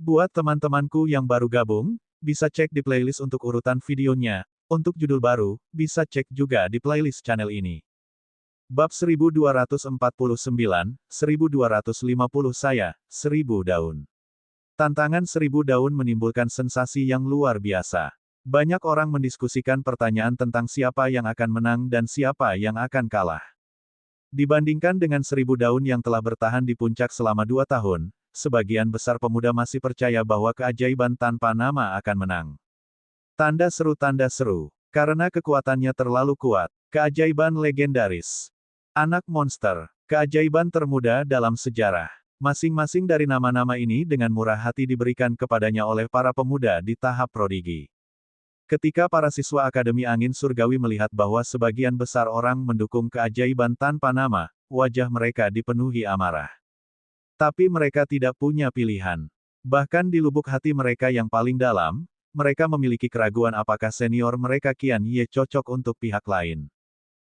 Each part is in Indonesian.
Buat teman-temanku yang baru gabung, bisa cek di playlist untuk urutan videonya. Untuk judul baru, bisa cek juga di playlist channel ini. Bab 1249, 1250 saya, 1000 daun. Tantangan 1000 daun menimbulkan sensasi yang luar biasa. Banyak orang mendiskusikan pertanyaan tentang siapa yang akan menang dan siapa yang akan kalah. Dibandingkan dengan 1000 daun yang telah bertahan di puncak selama 2 tahun, sebagian besar pemuda masih percaya bahwa keajaiban tanpa nama akan menang. Tanda seru, karena kekuatannya terlalu kuat. Keajaiban legendaris. Anak monster. Keajaiban termuda dalam sejarah. Masing-masing dari nama-nama ini dengan murah hati diberikan kepadanya oleh para pemuda di tahap prodigi. Ketika para siswa Akademi Angin Surgawi melihat bahwa sebagian besar orang mendukung keajaiban tanpa nama, wajah mereka dipenuhi amarah. Tapi mereka tidak punya pilihan. Bahkan di lubuk hati mereka yang paling dalam, mereka memiliki keraguan apakah senior mereka Qian Ye cocok untuk pihak lain.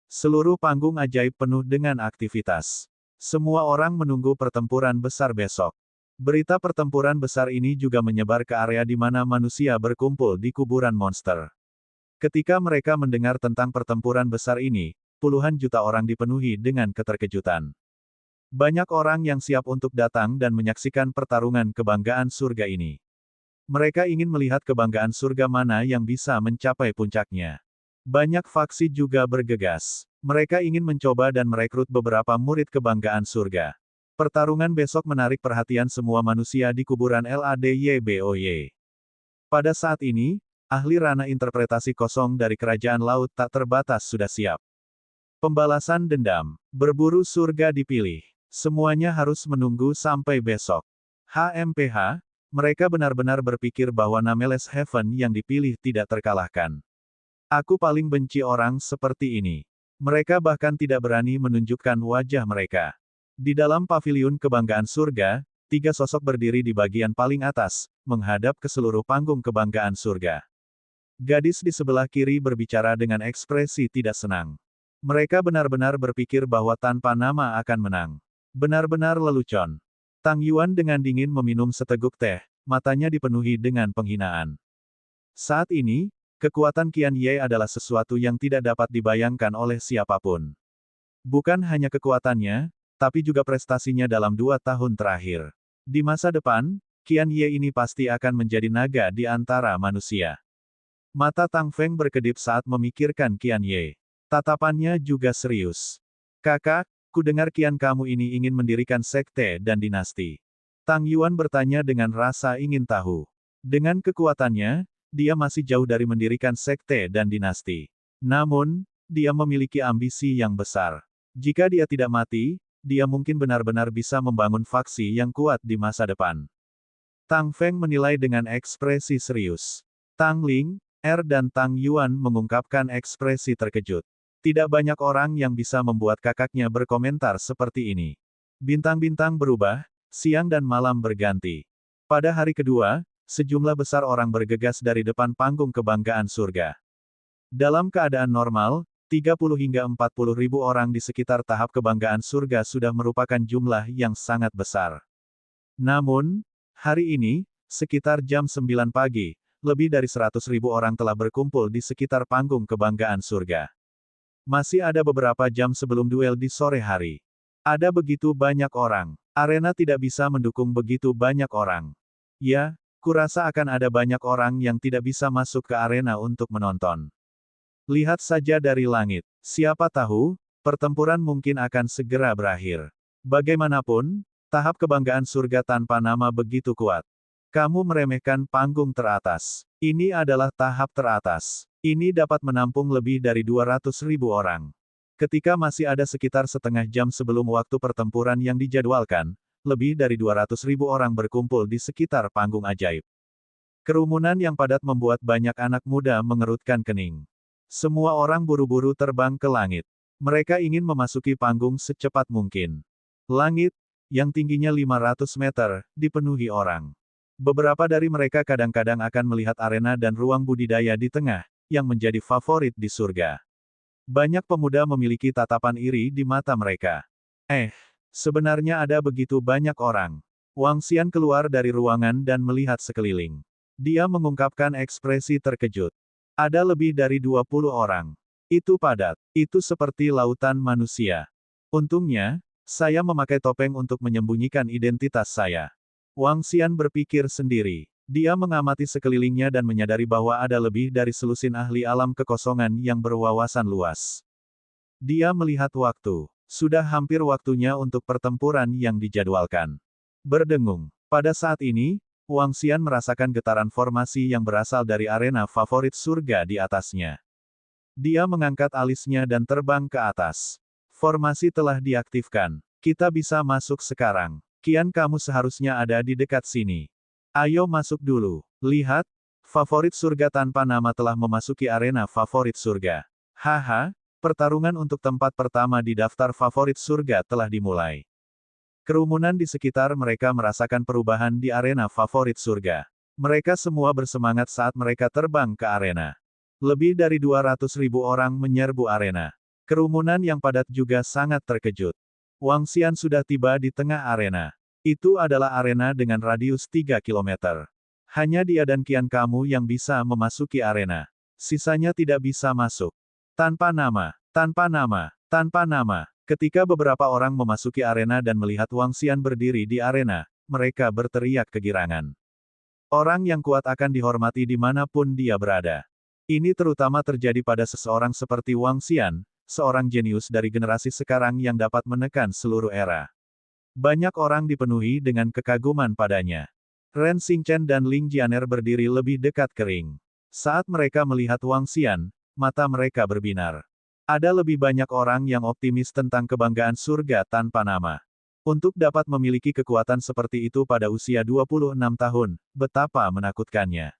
Seluruh panggung ajaib penuh dengan aktivitas. Semua orang menunggu pertempuran besar besok. Berita pertempuran besar ini juga menyebar ke area di mana manusia berkumpul di kuburan monster. Ketika mereka mendengar tentang pertempuran besar ini, puluhan juta orang dipenuhi dengan keterkejutan. Banyak orang yang siap untuk datang dan menyaksikan pertarungan kebanggaan surga ini. Mereka ingin melihat kebanggaan surga mana yang bisa mencapai puncaknya. Banyak faksi juga bergegas. Mereka ingin mencoba dan merekrut beberapa murid kebanggaan surga. Pertarungan besok menarik perhatian semua manusia di kuburan LADYBOY. Pada saat ini, ahli ranah interpretasi kosong dari kerajaan laut tak terbatas sudah siap. Pembalasan dendam. Berburu surga dipilih. Semuanya harus menunggu sampai besok. HMPH, mereka benar-benar berpikir bahwa Nameless Heaven yang dipilih tidak terkalahkan. Aku paling benci orang seperti ini. Mereka bahkan tidak berani menunjukkan wajah mereka. Di dalam paviliun kebanggaan surga, 3 sosok berdiri di bagian paling atas, menghadap ke seluruh panggung kebanggaan surga. Gadis di sebelah kiri berbicara dengan ekspresi tidak senang. Mereka benar-benar berpikir bahwa tanpa nama akan menang. Benar-benar lelucon. Tang Yuan dengan dingin meminum seteguk teh, matanya dipenuhi dengan penghinaan. Saat ini, kekuatan Qian Ye adalah sesuatu yang tidak dapat dibayangkan oleh siapapun. Bukan hanya kekuatannya, tapi juga prestasinya dalam 2 tahun terakhir. Di masa depan, Qian Ye ini pasti akan menjadi naga di antara manusia. Mata Tang Feng berkedip saat memikirkan Qian Ye. Tatapannya juga serius. Kakak, ku dengar Qian kamu ini ingin mendirikan sekte dan dinasti. Tang Yuan bertanya dengan rasa ingin tahu. Dengan kekuatannya, dia masih jauh dari mendirikan sekte dan dinasti. Namun, dia memiliki ambisi yang besar. Jika dia tidak mati, dia mungkin benar-benar bisa membangun faksi yang kuat di masa depan. Tang Feng menilai dengan ekspresi serius. Tang Ling, dan Tang Yuan mengungkapkan ekspresi terkejut. Tidak banyak orang yang bisa membuat kakaknya berkomentar seperti ini. Bintang-bintang berubah, siang dan malam berganti. Pada hari kedua, sejumlah besar orang bergegas dari depan panggung kebanggaan surga. Dalam keadaan normal, 30 hingga 40 ribu orang di sekitar tahap kebanggaan surga sudah merupakan jumlah yang sangat besar. Namun, hari ini, sekitar jam 9 pagi, lebih dari 100 ribu orang telah berkumpul di sekitar panggung kebanggaan surga. Masih ada beberapa jam sebelum duel di sore hari. Ada begitu banyak orang. Arena tidak bisa mendukung begitu banyak orang. Ya, kurasa akan ada banyak orang yang tidak bisa masuk ke arena untuk menonton. Lihat saja dari langit. Siapa tahu, pertempuran mungkin akan segera berakhir. Bagaimanapun, tahap kebanggaan surga tanpa nama begitu kuat. Kamu meremehkan panggung teratas. Ini adalah tahap teratas. Ini dapat menampung lebih dari 200 ribu orang. Ketika masih ada sekitar setengah jam sebelum waktu pertempuran yang dijadwalkan, lebih dari 200 ribu orang berkumpul di sekitar panggung ajaib. Kerumunan yang padat membuat banyak anak muda mengerutkan kening. Semua orang buru-buru terbang ke langit. Mereka ingin memasuki panggung secepat mungkin. Langit, yang tingginya 500 meter, dipenuhi orang. Beberapa dari mereka kadang-kadang akan melihat arena dan ruang budidaya di tengah, yang menjadi favorit di surga. Banyak pemuda memiliki tatapan iri di mata mereka. Sebenarnya ada begitu banyak orang. Wang Xian keluar dari ruangan dan melihat sekeliling. Dia mengungkapkan ekspresi terkejut. Ada lebih dari 20 orang. Itu padat. Itu seperti lautan manusia. Untungnya, saya memakai topeng untuk menyembunyikan identitas saya. Wang Xian berpikir sendiri. Dia mengamati sekelilingnya dan menyadari bahwa ada lebih dari selusin ahli alam kekosongan yang berwawasan luas. Dia melihat waktu. Sudah hampir waktunya untuk pertempuran yang dijadwalkan. Berdengung. Pada saat ini, Wang Xian merasakan getaran formasi yang berasal dari arena favorit surga di atasnya. Dia mengangkat alisnya dan terbang ke atas. Formasi telah diaktifkan. Kita bisa masuk sekarang. Kian, kamu seharusnya ada di dekat sini. Ayo masuk dulu. Lihat, favorit surga tanpa nama telah memasuki arena favorit surga. Haha, pertarungan untuk tempat pertama di daftar favorit surga telah dimulai. Kerumunan di sekitar mereka merasakan perubahan di arena favorit surga. Mereka semua bersemangat saat mereka terbang ke arena. Lebih dari 200.000 orang menyerbu arena. Kerumunan yang padat juga sangat terkejut. Wang Xian sudah tiba di tengah arena. Itu adalah arena dengan radius 3 km. Hanya dia dan Kian kamu yang bisa memasuki arena. Sisanya tidak bisa masuk. Tanpa nama, tanpa nama, tanpa nama. Ketika beberapa orang memasuki arena dan melihat Wang Xian berdiri di arena, mereka berteriak kegirangan. Orang yang kuat akan dihormati dimanapun dia berada. Ini terutama terjadi pada seseorang seperti Wang Xian, seorang jenius dari generasi sekarang yang dapat menekan seluruh era. Banyak orang dipenuhi dengan kekaguman padanya. Ren Xingchen dan Ling Jianer berdiri lebih dekat ke ring. Saat mereka melihat Wang Xian, mata mereka berbinar. Ada lebih banyak orang yang optimis tentang kebanggaan surga tanpa nama. Untuk dapat memiliki kekuatan seperti itu pada usia 26 tahun, betapa menakutkannya.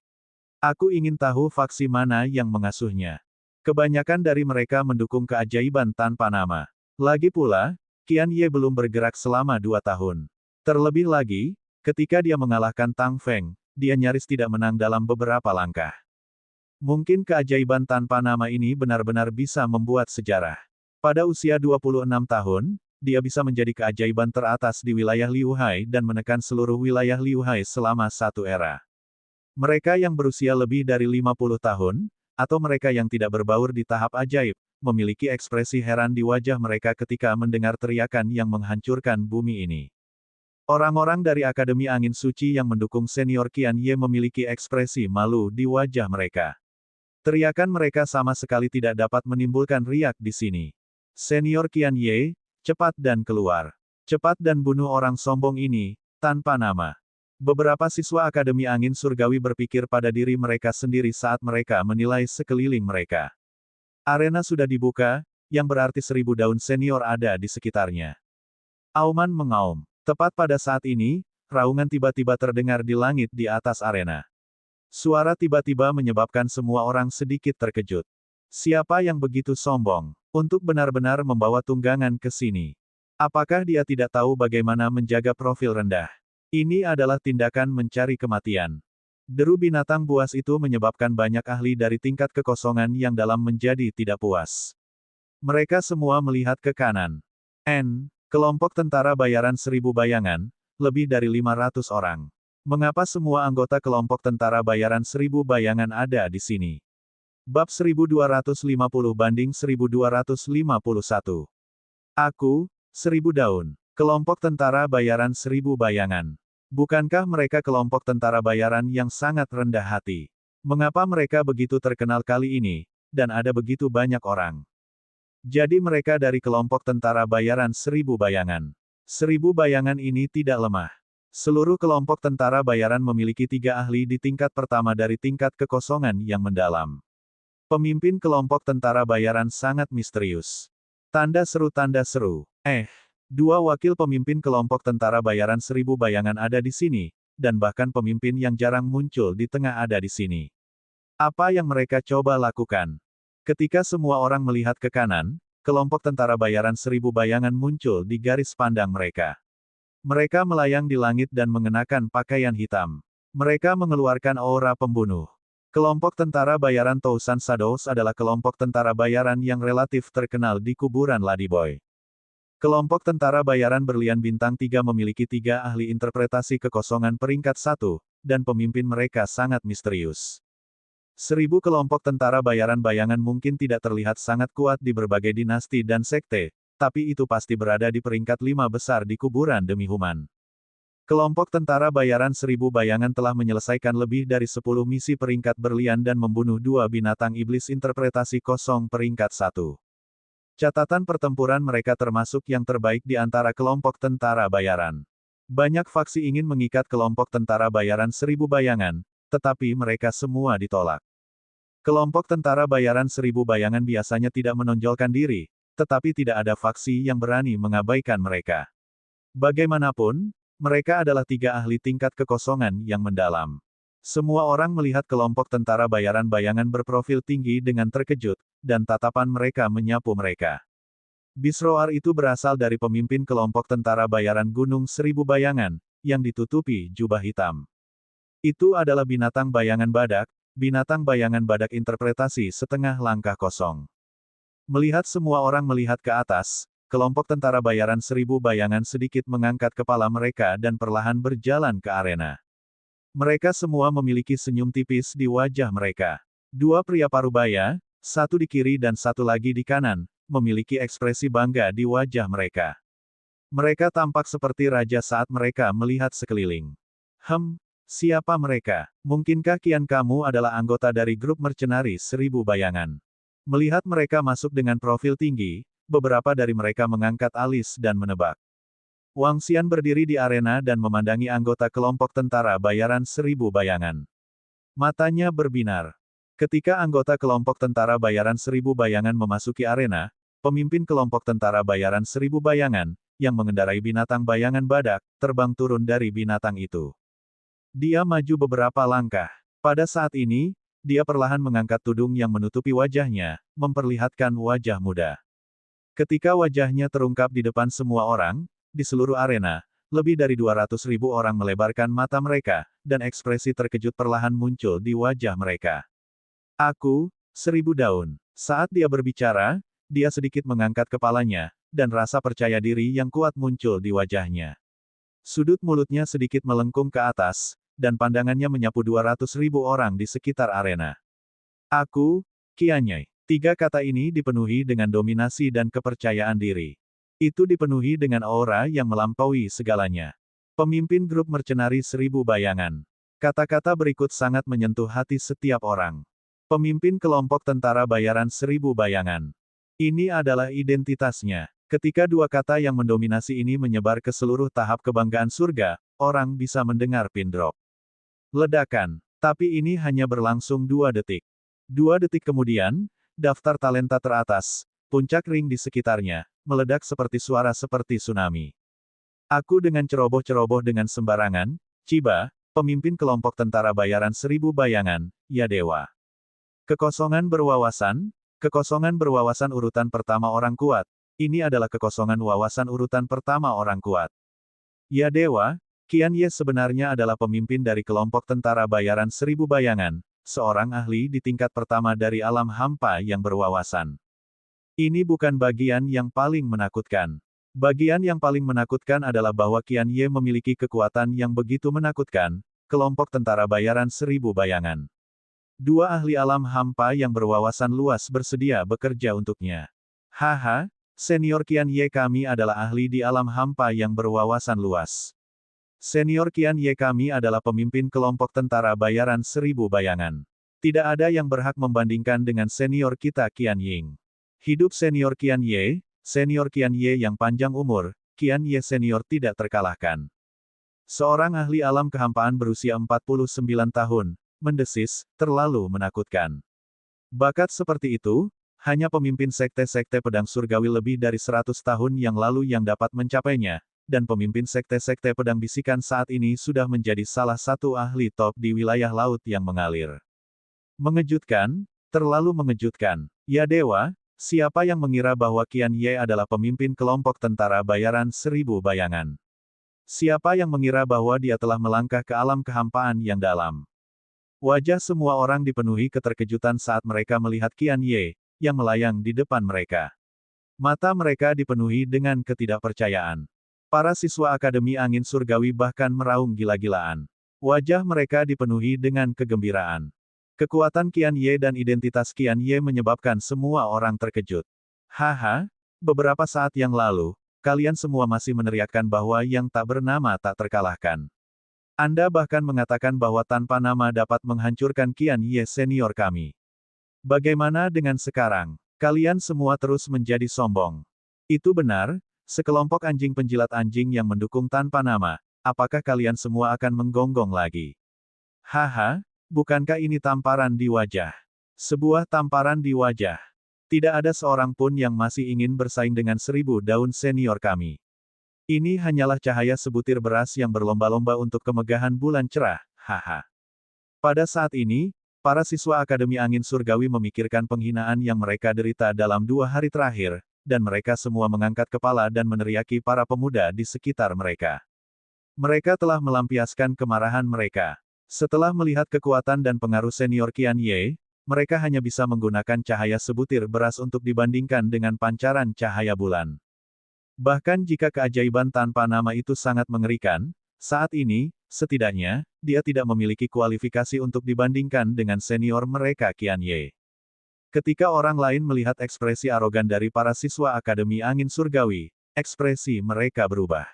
Aku ingin tahu faksi mana yang mengasuhnya. Kebanyakan dari mereka mendukung keajaiban tanpa nama. Lagi pula, Qian Ye belum bergerak selama 2 tahun. Terlebih lagi, ketika dia mengalahkan Tang Feng, dia nyaris tidak menang dalam beberapa langkah. Mungkin keajaiban tanpa nama ini benar-benar bisa membuat sejarah. Pada usia 26 tahun, dia bisa menjadi keajaiban teratas di wilayah Liu Hai dan menekan seluruh wilayah Liu Hai selama satu era. Mereka yang berusia lebih dari 50 tahun, atau mereka yang tidak berbaur di tahap ajaib, memiliki ekspresi heran di wajah mereka ketika mendengar teriakan yang menghancurkan bumi ini. Orang-orang dari Akademi Angin Suci yang mendukung senior Qian Ye memiliki ekspresi malu di wajah mereka. Teriakan mereka sama sekali tidak dapat menimbulkan riak di sini. Senior Qian Ye, cepat dan keluar. Cepat dan bunuh orang sombong ini, tanpa nama. Beberapa siswa Akademi Angin Surgawi berpikir pada diri mereka sendiri saat mereka menilai sekeliling mereka. Arena sudah dibuka, yang berarti 1000 daun senior ada di sekitarnya. Auman mengaum. Tepat pada saat ini, raungan tiba-tiba terdengar di langit di atas arena. Suara tiba-tiba menyebabkan semua orang sedikit terkejut. Siapa yang begitu sombong untuk benar-benar membawa tunggangan ke sini? Apakah dia tidak tahu bagaimana menjaga profil rendah? Ini adalah tindakan mencari kematian. Deru binatang buas itu menyebabkan banyak ahli dari tingkat kekosongan yang dalam menjadi tidak puas. Mereka semua melihat ke kanan. Kelompok tentara bayaran 1000 bayangan, lebih dari 500 orang. Mengapa semua anggota kelompok tentara bayaran 1000 bayangan ada di sini? Bab 1250 banding 1251. Aku, 1000 daun. Kelompok tentara bayaran 1000 bayangan. Bukankah mereka kelompok tentara bayaran yang sangat rendah hati? Mengapa mereka begitu terkenal kali ini, dan ada begitu banyak orang? Jadi mereka dari kelompok tentara bayaran 1000 bayangan. 1000 bayangan ini tidak lemah. Seluruh kelompok tentara bayaran memiliki 3 ahli di tingkat pertama dari tingkat kekosongan yang mendalam. Pemimpin kelompok tentara bayaran sangat misterius. Tanda seru tanda seru. 2 wakil pemimpin kelompok tentara bayaran 1000 bayangan ada di sini, dan bahkan pemimpin yang jarang muncul di tengah ada di sini. Apa yang mereka coba lakukan? Ketika semua orang melihat ke kanan, kelompok tentara bayaran 1000 bayangan muncul di garis pandang mereka. Mereka melayang di langit dan mengenakan pakaian hitam. Mereka mengeluarkan aura pembunuh. Kelompok tentara bayaran Tousan Shadows adalah kelompok tentara bayaran yang relatif terkenal di kuburan Ladyboy. Kelompok tentara bayaran berlian bintang 3 memiliki 3 ahli interpretasi kekosongan peringkat 1, dan pemimpin mereka sangat misterius. 1000 kelompok tentara bayaran bayangan mungkin tidak terlihat sangat kuat di berbagai dinasti dan sekte, tapi itu pasti berada di peringkat 5 besar di kuburan demi human. Kelompok tentara bayaran 1000 bayangan telah menyelesaikan lebih dari 10 misi peringkat berlian dan membunuh 2 binatang iblis interpretasi kosong peringkat 1. Catatan pertempuran mereka termasuk yang terbaik di antara kelompok tentara bayaran. Banyak faksi ingin mengikat kelompok tentara bayaran 1000 bayangan, tetapi mereka semua ditolak. Kelompok tentara bayaran 1000 bayangan biasanya tidak menonjolkan diri, tetapi tidak ada faksi yang berani mengabaikan mereka. Bagaimanapun, mereka adalah 3 ahli tingkat kekosongan yang mendalam. Semua orang melihat kelompok tentara bayaran bayangan berprofil tinggi dengan terkejut, dan tatapan mereka menyapu mereka. Bisroar itu berasal dari pemimpin kelompok tentara bayaran Gunung 1000 bayangan, yang ditutupi jubah hitam. Itu adalah binatang bayangan badak interpretasi setengah langkah kosong. Melihat semua orang melihat ke atas, kelompok tentara bayaran 1000 bayangan sedikit mengangkat kepala mereka dan perlahan berjalan ke arena. Mereka semua memiliki senyum tipis di wajah mereka. 2 pria parubaya, satu di kiri dan satu lagi di kanan, memiliki ekspresi bangga di wajah mereka. Mereka tampak seperti raja saat mereka melihat sekeliling. Siapa mereka? Mungkinkah kian kamu adalah anggota dari grup mercenari 1000 bayangan? Melihat mereka masuk dengan profil tinggi, beberapa dari mereka mengangkat alis dan menebak. Wang Xian berdiri di arena dan memandangi anggota kelompok tentara bayaran 1000 bayangan. Matanya berbinar. Ketika anggota kelompok tentara bayaran 1000 bayangan memasuki arena, pemimpin kelompok tentara bayaran 1000 bayangan, yang mengendarai binatang bayangan badak, terbang turun dari binatang itu. Dia maju beberapa langkah. Pada saat ini, dia perlahan mengangkat tudung yang menutupi wajahnya, memperlihatkan wajah muda. Ketika wajahnya terungkap di depan semua orang, di seluruh arena, lebih dari 200.000 orang melebarkan mata mereka, dan ekspresi terkejut perlahan muncul di wajah mereka. Aku, 1000 daun. Saat dia berbicara, dia sedikit mengangkat kepalanya, dan rasa percaya diri yang kuat muncul di wajahnya. Sudut mulutnya sedikit melengkung ke atas, dan pandangannya menyapu 200.000 orang di sekitar arena. Aku, Qianye. 3 kata ini dipenuhi dengan dominasi dan kepercayaan diri. Itu dipenuhi dengan aura yang melampaui segalanya. Pemimpin grup mercenari 1000 bayangan. Kata-kata berikut sangat menyentuh hati setiap orang. Pemimpin kelompok tentara bayaran 1000 bayangan. Ini adalah identitasnya. Ketika 2 kata yang mendominasi ini menyebar ke seluruh tahap kebanggaan surga, orang bisa mendengar pin drop. Ledakan. Tapi ini hanya berlangsung 2 detik. 2 detik kemudian, daftar talenta teratas, puncak ring di sekitarnya, meledak seperti suara seperti tsunami. Aku dengan ceroboh-ceroboh dengan sembarangan, Chiba, pemimpin kelompok tentara bayaran 1000 bayangan, ya dewa. Kekosongan berwawasan urutan pertama orang kuat. Ini adalah kekosongan wawasan urutan pertama orang kuat. Ya dewa, Qianye sebenarnya adalah pemimpin dari kelompok tentara bayaran 1000 bayangan, seorang ahli di tingkat pertama dari alam hampa yang berwawasan. Ini bukan bagian yang paling menakutkan. Bagian yang paling menakutkan adalah bahwa Qianye memiliki kekuatan yang begitu menakutkan, kelompok tentara bayaran 1000 bayangan. 2 ahli alam hampa yang berwawasan luas bersedia bekerja untuknya. Haha, senior Qianye kami adalah ahli di alam hampa yang berwawasan luas. Senior Qianye kami adalah pemimpin kelompok tentara bayaran 1000 bayangan. Tidak ada yang berhak membandingkan dengan senior kita Qianye. Hidup senior Qianye yang panjang umur, Qianye senior tidak terkalahkan. Seorang ahli alam kehampaan berusia 49 tahun, mendesis, terlalu menakutkan. Bakat seperti itu, hanya pemimpin sekte-sekte pedang surgawi lebih dari 100 tahun yang lalu yang dapat mencapainya, dan pemimpin sekte-sekte pedang bisikan saat ini sudah menjadi salah satu ahli top di wilayah laut yang mengalir. Mengejutkan, terlalu mengejutkan. Ya dewa, siapa yang mengira bahwa Qianye adalah pemimpin kelompok tentara bayaran 1000 bayangan? Siapa yang mengira bahwa dia telah melangkah ke alam kehampaan yang dalam? Wajah semua orang dipenuhi keterkejutan saat mereka melihat Qianye, yang melayang di depan mereka. Mata mereka dipenuhi dengan ketidakpercayaan. Para siswa Akademi Angin Surgawi bahkan meraung gila-gilaan. Wajah mereka dipenuhi dengan kegembiraan. Kekuatan Qian Ye dan identitas Qian Ye menyebabkan semua orang terkejut. Haha, beberapa saat yang lalu, kalian semua masih meneriakkan bahwa yang tak bernama tak terkalahkan. Anda bahkan mengatakan bahwa tanpa nama dapat menghancurkan Qian Ye senior kami. Bagaimana dengan sekarang? Kalian semua terus menjadi sombong. Itu benar, sekelompok anjing penjilat anjing yang mendukung tanpa nama, apakah kalian semua akan menggonggong lagi? Haha, bukankah ini tamparan di wajah? Sebuah tamparan di wajah. Tidak ada seorang pun yang masih ingin bersaing dengan 1000 daun senior kami. Ini hanyalah cahaya sebutir beras yang berlomba-lomba untuk kemegahan bulan cerah, haha. Pada saat ini, para siswa Akademi Angin Surgawi memikirkan penghinaan yang mereka derita dalam 2 hari terakhir, dan mereka semua mengangkat kepala dan meneriaki para pemuda di sekitar mereka. Mereka telah melampiaskan kemarahan mereka. Setelah melihat kekuatan dan pengaruh senior Qian Ye, mereka hanya bisa menggunakan cahaya sebutir beras untuk dibandingkan dengan pancaran cahaya bulan. Bahkan jika keajaiban tanpa nama itu sangat mengerikan, saat ini, setidaknya, dia tidak memiliki kualifikasi untuk dibandingkan dengan senior mereka Qian Ye. Ketika orang lain melihat ekspresi arogan dari para siswa Akademi Angin Surgawi, ekspresi mereka berubah.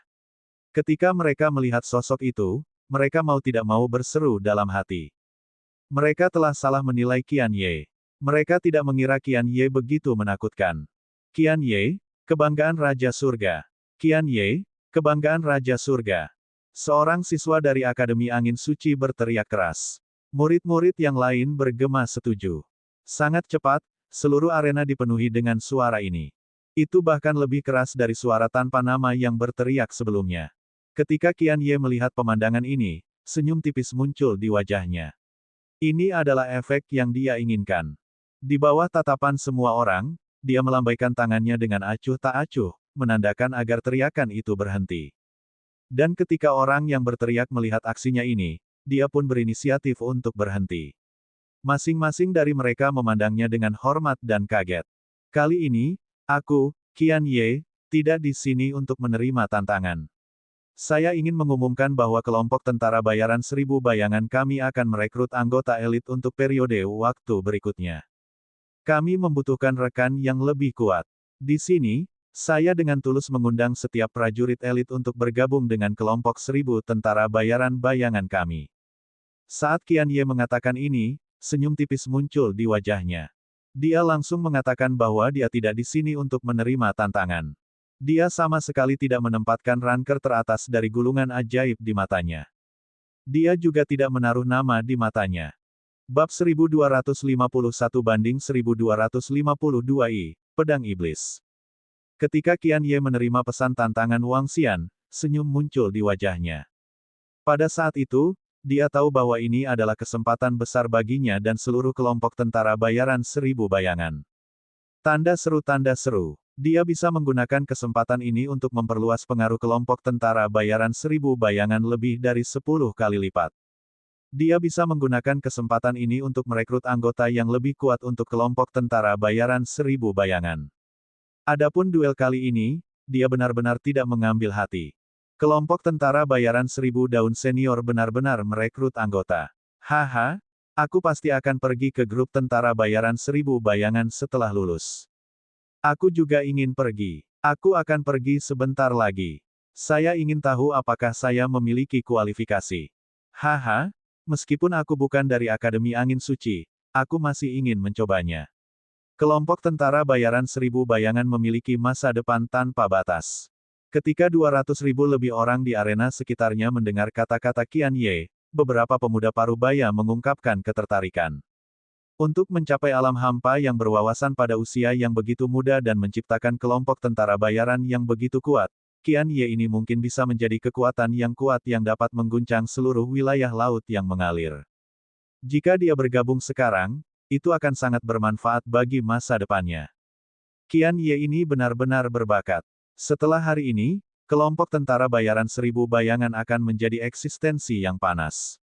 Ketika mereka melihat sosok itu, mereka mau tidak mau berseru dalam hati. Mereka telah salah menilai Qian Ye. Mereka tidak mengira Qian Ye begitu menakutkan. Qian Ye, kebanggaan Raja Surga. Qian Ye, kebanggaan Raja Surga. Seorang siswa dari Akademi Angin Suci berteriak keras. Murid-murid yang lain bergema setuju. Sangat cepat, seluruh arena dipenuhi dengan suara ini. Itu bahkan lebih keras dari suara tanpa nama yang berteriak sebelumnya. Ketika Qian Ye melihat pemandangan ini, senyum tipis muncul di wajahnya. Ini adalah efek yang dia inginkan. Di bawah tatapan semua orang, dia melambaikan tangannya dengan acuh tak acuh, menandakan agar teriakan itu berhenti. Dan ketika orang yang berteriak melihat aksinya ini, dia pun berinisiatif untuk berhenti. Masing-masing dari mereka memandangnya dengan hormat dan kaget. Kali ini, aku, Qian Ye, tidak di sini untuk menerima tantangan. Saya ingin mengumumkan bahwa kelompok tentara bayaran 1000 bayangan kami akan merekrut anggota elit untuk periode waktu berikutnya. Kami membutuhkan rekan yang lebih kuat. Di sini, saya dengan tulus mengundang setiap prajurit elit untuk bergabung dengan kelompok 1000 tentara bayaran bayangan kami. Saat Qian Ye mengatakan ini, senyum tipis muncul di wajahnya. Dia langsung mengatakan bahwa dia tidak di sini untuk menerima tantangan. Dia sama sekali tidak menempatkan ranker teratas dari gulungan ajaib di matanya. Dia juga tidak menaruh nama di matanya. Bab 1251-1252 Pedang Iblis. Ketika Qian Ye menerima pesan tantangan Wang Xian, senyum muncul di wajahnya. Pada saat itu, dia tahu bahwa ini adalah kesempatan besar baginya dan seluruh kelompok tentara bayaran 1000 bayangan. Tanda seru. Dia bisa menggunakan kesempatan ini untuk memperluas pengaruh kelompok tentara bayaran 1000 bayangan lebih dari 10 kali lipat. Dia bisa menggunakan kesempatan ini untuk merekrut anggota yang lebih kuat untuk kelompok tentara bayaran 1000 bayangan. Adapun duel kali ini, dia benar-benar tidak mengambil hati. Kelompok tentara bayaran 1000 daun senior benar-benar merekrut anggota. Haha, aku pasti akan pergi ke grup tentara bayaran 1000 bayangan setelah lulus. Aku juga ingin pergi. Aku akan pergi sebentar lagi. Saya ingin tahu apakah saya memiliki kualifikasi. Haha, meskipun aku bukan dari Akademi Angin Suci, aku masih ingin mencobanya. Kelompok tentara bayaran 1000 bayangan memiliki masa depan tanpa batas. Ketika 200.000 lebih orang di arena sekitarnya mendengar kata-kata Qian Ye, beberapa pemuda parubaya mengungkapkan ketertarikan. Untuk mencapai alam hampa yang berwawasan pada usia yang begitu muda dan menciptakan kelompok tentara bayaran yang begitu kuat, Qian Ye ini mungkin bisa menjadi kekuatan yang kuat yang dapat mengguncang seluruh wilayah laut yang mengalir. Jika dia bergabung sekarang, itu akan sangat bermanfaat bagi masa depannya. Qian Ye ini benar-benar berbakat. Setelah hari ini, kelompok tentara bayaran 1000 bayangan akan menjadi eksistensi yang panas.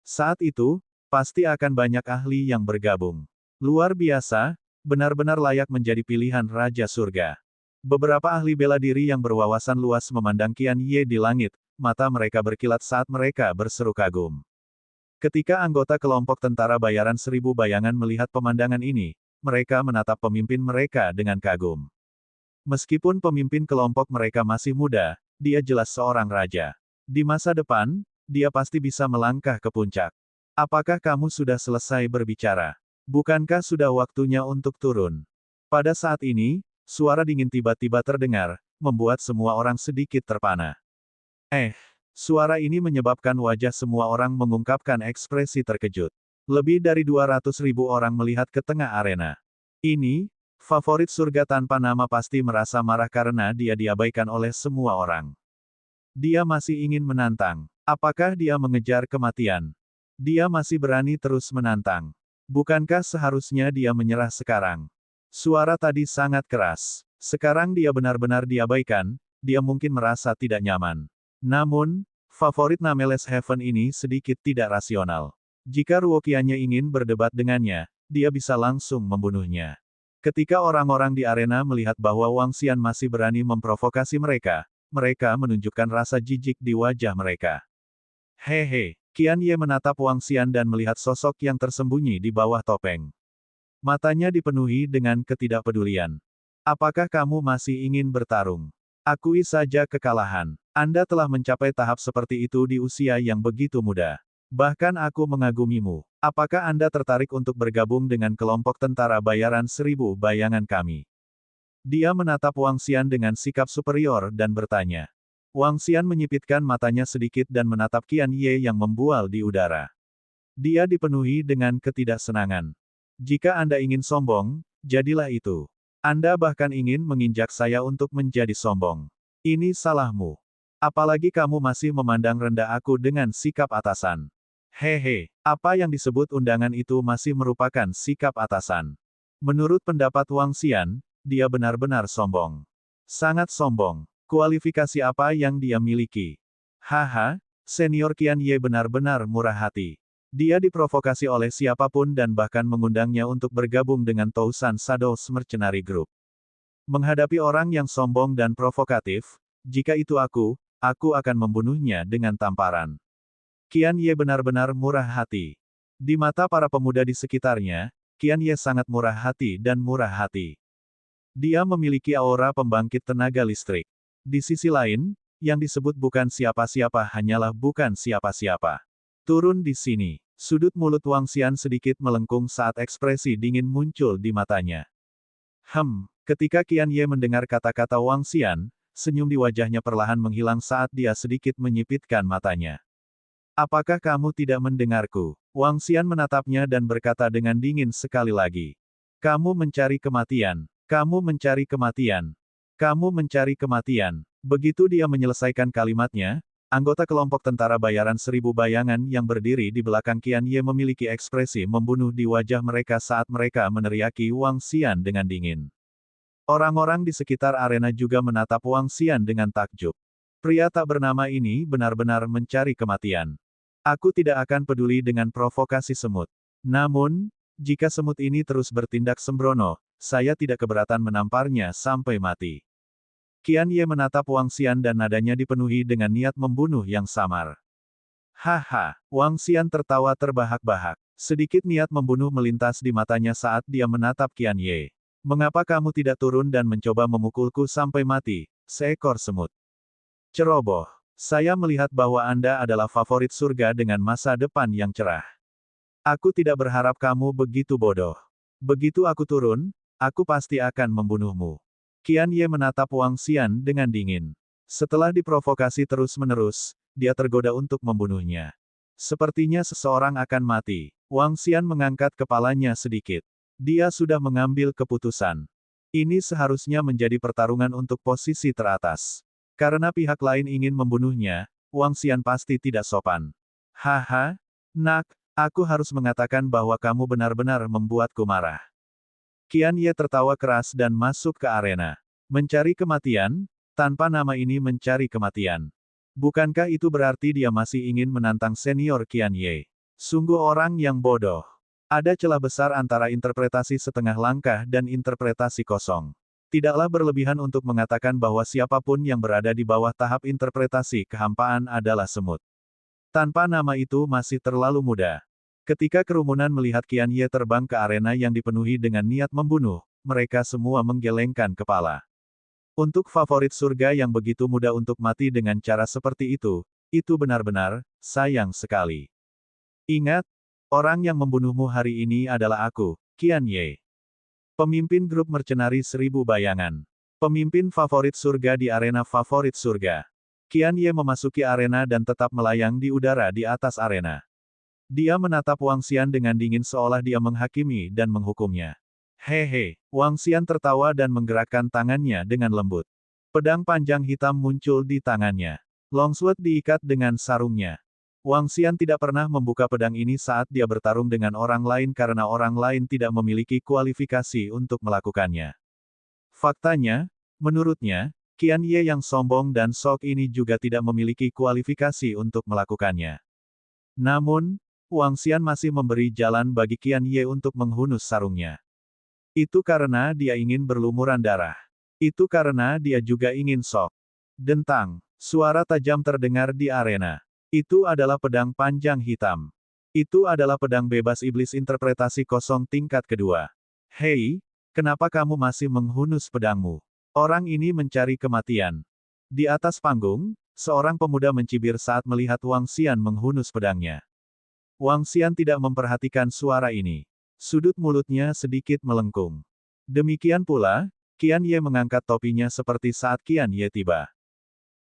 Saat itu, pasti akan banyak ahli yang bergabung. Luar biasa, benar-benar layak menjadi pilihan Raja Surga. Beberapa ahli bela diri yang berwawasan luas memandang Qian Ye di langit, mata mereka berkilat saat mereka berseru kagum. Ketika anggota kelompok tentara bayaran 1000 bayangan melihat pemandangan ini, mereka menatap pemimpin mereka dengan kagum. Meskipun pemimpin kelompok mereka masih muda, dia jelas seorang raja. Di masa depan, dia pasti bisa melangkah ke puncak. Apakah kamu sudah selesai berbicara? Bukankah sudah waktunya untuk turun? Pada saat ini, suara dingin tiba-tiba terdengar, membuat semua orang sedikit terpana. Suara ini menyebabkan wajah semua orang mengungkapkan ekspresi terkejut. Lebih dari 200.000 orang melihat ke tengah arena. Ini, favorit surga tanpa nama pasti merasa marah karena dia diabaikan oleh semua orang. Dia masih ingin menantang. Apakah dia mengejar kematian? Dia masih berani terus menantang. Bukankah seharusnya dia menyerah sekarang? Suara tadi sangat keras. Sekarang dia benar-benar diabaikan, dia mungkin merasa tidak nyaman. Namun, favorit Nameless Heaven ini sedikit tidak rasional. Jika Ruokiannya ingin berdebat dengannya, dia bisa langsung membunuhnya. Ketika orang-orang di arena melihat bahwa Wang Xian masih berani memprovokasi mereka, mereka menunjukkan rasa jijik di wajah mereka. Hehe, Qian Ye menatap Wang Xian dan melihat sosok yang tersembunyi di bawah topeng. Matanya dipenuhi dengan ketidakpedulian. Apakah kamu masih ingin bertarung? Akui saja kekalahan. Anda telah mencapai tahap seperti itu di usia yang begitu muda. Bahkan aku mengagumimu. Apakah Anda tertarik untuk bergabung dengan kelompok tentara bayaran 1000 bayangan kami? Dia menatap Wang Xian dengan sikap superior dan bertanya. Wang Xian menyipitkan matanya sedikit dan menatap Qian Ye yang membual di udara. Dia dipenuhi dengan ketidaksenangan. Jika Anda ingin sombong, jadilah itu. Anda bahkan ingin menginjak saya untuk menjadi sombong. Ini salahmu. Apalagi kamu masih memandang rendah aku dengan sikap atasan. Hehe, apa yang disebut undangan itu masih merupakan sikap atasan. Menurut pendapat Wang Xian, dia benar-benar sombong. Sangat sombong. Kualifikasi apa yang dia miliki? Haha, senior Qian Ye benar-benar murah hati. Dia diprovokasi oleh siapapun dan bahkan mengundangnya untuk bergabung dengan Tousan Shadows Mercenary Group. Menghadapi orang yang sombong dan provokatif, jika itu aku akan membunuhnya dengan tamparan. Qian Ye benar-benar murah hati. Di mata para pemuda di sekitarnya, Qian Ye sangat murah hati dan murah hati. Dia memiliki aura pembangkit tenaga listrik. Di sisi lain, yang disebut bukan siapa-siapa hanyalah bukan siapa-siapa. Turun di sini. Sudut mulut Wang Xian sedikit melengkung saat ekspresi dingin muncul di matanya. Ketika Qian Ye mendengar kata-kata Wang Xian, senyum di wajahnya perlahan menghilang saat dia sedikit menyipitkan matanya. Apakah kamu tidak mendengarku? Wang Xian menatapnya dan berkata dengan dingin sekali lagi. Kamu mencari kematian. Kamu mencari kematian. Kamu mencari kematian. Begitu dia menyelesaikan kalimatnya, anggota kelompok tentara bayaran 1000 bayangan yang berdiri di belakang Qian Ye memiliki ekspresi membunuh di wajah mereka saat mereka meneriaki Wang Xian dengan dingin. Orang-orang di sekitar arena juga menatap Wang Xian dengan takjub. Pria tak bernama ini benar-benar mencari kematian. Aku tidak akan peduli dengan provokasi semut. Namun, jika semut ini terus bertindak sembrono, saya tidak keberatan menamparnya sampai mati. Qian Ye menatap Wang Xian dan nadanya dipenuhi dengan niat membunuh yang samar. Haha, Wang Xian tertawa terbahak-bahak. Sedikit niat membunuh melintas di matanya saat dia menatap Qian Ye. Mengapa kamu tidak turun dan mencoba memukulku sampai mati, seekor semut? Ceroboh. Saya melihat bahwa Anda adalah favorit surga dengan masa depan yang cerah. Aku tidak berharap kamu begitu bodoh. Begitu aku turun, aku pasti akan membunuhmu. Qian Ye menatap Wang Xian dengan dingin. Setelah diprovokasi terus-menerus, dia tergoda untuk membunuhnya. Sepertinya seseorang akan mati. Wang Xian mengangkat kepalanya sedikit. Dia sudah mengambil keputusan. Ini seharusnya menjadi pertarungan untuk posisi teratas. Karena pihak lain ingin membunuhnya, Wang Xian pasti tidak sopan. Haha, nak, aku harus mengatakan bahwa kamu benar-benar membuatku marah. Qian Ye tertawa keras dan masuk ke arena. Mencari kematian, tanpa nama ini mencari kematian. Bukankah itu berarti dia masih ingin menantang senior Qian Ye? Sungguh orang yang bodoh. Ada celah besar antara interpretasi setengah langkah dan interpretasi kosong. Tidaklah berlebihan untuk mengatakan bahwa siapapun yang berada di bawah tahap interpretasi kehampaan adalah semut. Tanpa nama itu masih terlalu muda. Ketika kerumunan melihat Qian Ye terbang ke arena yang dipenuhi dengan niat membunuh, mereka semua menggelengkan kepala. Untuk favorit surga yang begitu mudah untuk mati dengan cara seperti itu benar-benar sayang sekali. Ingat, orang yang membunuhmu hari ini adalah aku, Qian Ye. Pemimpin grup mercenari 1000 bayangan. Pemimpin favorit surga di arena favorit surga. Qian Ye memasuki arena dan tetap melayang di udara di atas arena. Dia menatap Wang Xian dengan dingin seolah dia menghakimi dan menghukumnya. Hehe, Wang Xian tertawa dan menggerakkan tangannya dengan lembut. Pedang panjang hitam muncul di tangannya. Longsword diikat dengan sarungnya. Wang Xian tidak pernah membuka pedang ini saat dia bertarung dengan orang lain karena orang lain tidak memiliki kualifikasi untuk melakukannya. Faktanya, menurutnya, Qian Ye yang sombong dan sok ini juga tidak memiliki kualifikasi untuk melakukannya. Namun, Wang Xian masih memberi jalan bagi Qian Ye untuk menghunus sarungnya. Itu karena dia ingin berlumuran darah. Itu karena dia juga ingin sok. Dentang, suara tajam terdengar di arena. Itu adalah pedang panjang hitam. Itu adalah pedang bebas iblis interpretasi kosong tingkat kedua. Hei, kenapa kamu masih menghunus pedangmu? Orang ini mencari kematian. Di atas panggung, seorang pemuda mencibir saat melihat Wang Xian menghunus pedangnya. Wang Xian tidak memperhatikan suara ini. Sudut mulutnya sedikit melengkung. Demikian pula, Qian Ye mengangkat topinya seperti saat Qian Ye tiba.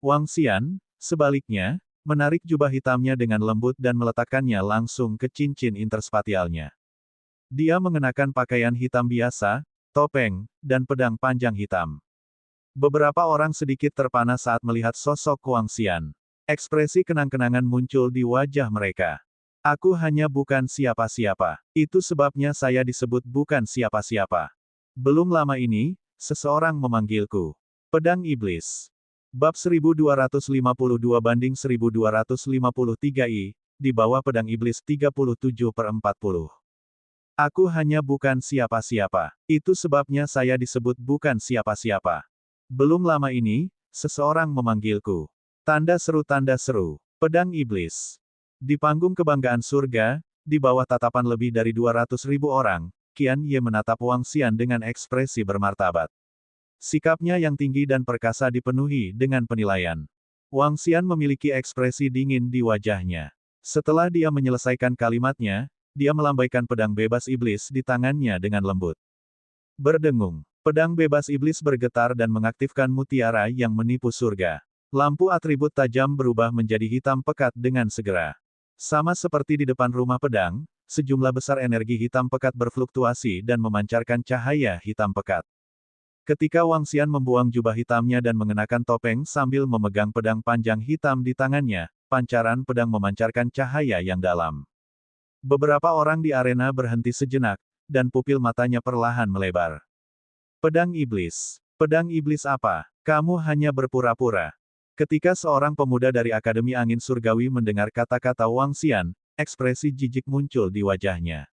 Wang Xian, sebaliknya, menarik jubah hitamnya dengan lembut dan meletakkannya langsung ke cincin interspatialnya. Dia mengenakan pakaian hitam biasa, topeng, dan pedang panjang hitam. Beberapa orang sedikit terpana saat melihat sosok Wang Xian. Ekspresi kenang-kenangan muncul di wajah mereka. Aku hanya bukan siapa-siapa. Itu sebabnya saya disebut bukan siapa-siapa. Belum lama ini, seseorang memanggilku Pedang Iblis. Bab 1252-1253 di bawah pedang iblis 37/40. Aku hanya bukan siapa-siapa. Itu sebabnya saya disebut bukan siapa-siapa. Belum lama ini, seseorang memanggilku. Tanda seru, pedang iblis. Di panggung kebanggaan surga, di bawah tatapan lebih dari 200.000 orang, Qian Ye menatap Wang Xian dengan ekspresi bermartabat. Sikapnya yang tinggi dan perkasa dipenuhi dengan penilaian. Wang Xian memiliki ekspresi dingin di wajahnya. Setelah dia menyelesaikan kalimatnya, dia melambaikan pedang bebas iblis di tangannya dengan lembut. Berdengung, pedang bebas iblis bergetar dan mengaktifkan mutiara yang menipu surga. Lampu atribut tajam berubah menjadi hitam pekat dengan segera. Sama seperti di depan rumah pedang, sejumlah besar energi hitam pekat berfluktuasi dan memancarkan cahaya hitam pekat. Ketika Wang Xian membuang jubah hitamnya dan mengenakan topeng sambil memegang pedang panjang hitam di tangannya, pancaran pedang memancarkan cahaya yang dalam. Beberapa orang di arena berhenti sejenak, dan pupil matanya perlahan melebar. Pedang iblis. Pedang iblis apa? Kamu hanya berpura-pura. Ketika seorang pemuda dari Akademi Angin Surgawi mendengar kata-kata Wang Xian, ekspresi jijik muncul di wajahnya.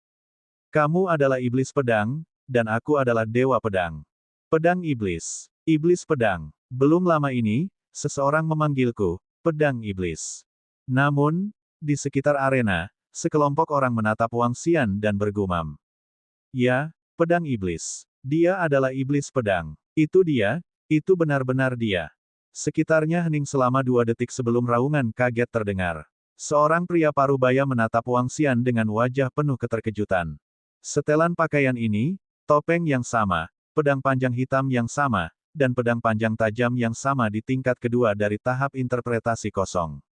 Kamu adalah iblis pedang, dan aku adalah dewa pedang. Pedang iblis. Iblis pedang. Belum lama ini, seseorang memanggilku, pedang iblis. Namun, di sekitar arena, sekelompok orang menatap Wang Xian dan bergumam. Ya, pedang iblis. Dia adalah iblis pedang. Itu dia, itu benar-benar dia. Sekitarnya hening selama 2 detik sebelum raungan kaget terdengar. Seorang pria parubaya menatap Wang Xian dengan wajah penuh keterkejutan. Setelan pakaian ini, topeng yang sama, pedang panjang hitam yang sama, dan pedang panjang tajam yang sama di tingkat kedua dari tahap interpretasi kosong.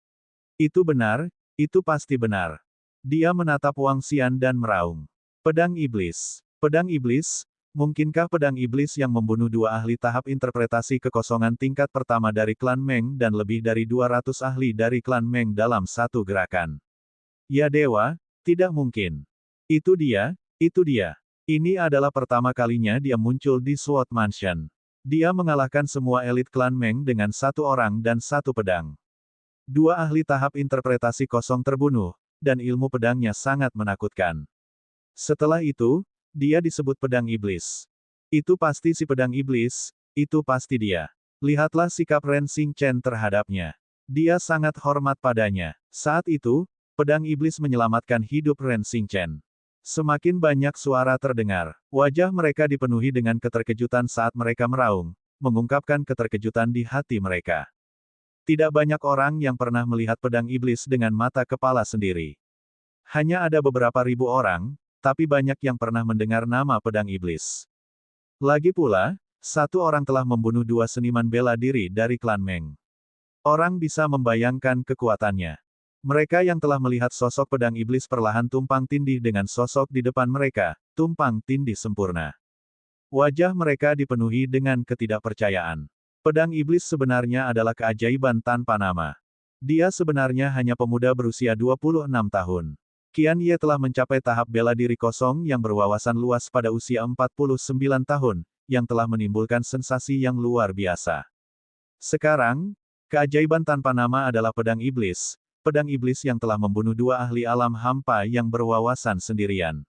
Itu benar, itu pasti benar. Dia menatap Wang Xian dan meraung. Pedang iblis. Pedang iblis, mungkinkah pedang iblis yang membunuh 2 ahli tahap interpretasi kekosongan tingkat pertama dari klan Meng dan lebih dari 200 ahli dari klan Meng dalam satu gerakan? Ya dewa, tidak mungkin. Itu dia, itu dia. Ini adalah pertama kalinya dia muncul di Sword Mansion. Dia mengalahkan semua elit klan Meng dengan 1 orang dan 1 pedang. 2 ahli tahap interpretasi kosong terbunuh, dan ilmu pedangnya sangat menakutkan. Setelah itu, dia disebut pedang iblis. Itu pasti si pedang iblis, itu pasti dia. Lihatlah sikap Ren Xingchen terhadapnya. Dia sangat hormat padanya. Saat itu, pedang iblis menyelamatkan hidup Ren Xingchen. Semakin banyak suara terdengar. Wajah mereka dipenuhi dengan keterkejutan saat mereka meraung, mengungkapkan keterkejutan di hati mereka. Tidak banyak orang yang pernah melihat pedang iblis dengan mata kepala sendiri. Hanya ada beberapa ribu orang, tapi banyak yang pernah mendengar nama pedang iblis. Lagi pula, satu orang telah membunuh dua seniman bela diri dari klan Meng. Orang bisa membayangkan kekuatannya. Mereka yang telah melihat sosok pedang iblis perlahan tumpang tindih dengan sosok di depan mereka, tumpang tindih sempurna. Wajah mereka dipenuhi dengan ketidakpercayaan. Pedang iblis sebenarnya adalah keajaiban tanpa nama. Dia sebenarnya hanya pemuda berusia 26 tahun. Qian Ye telah mencapai tahap bela diri kosong yang berwawasan luas pada usia 49 tahun, yang telah menimbulkan sensasi yang luar biasa. Sekarang, keajaiban tanpa nama adalah pedang iblis yang telah membunuh dua ahli alam hampa yang berwawasan sendirian.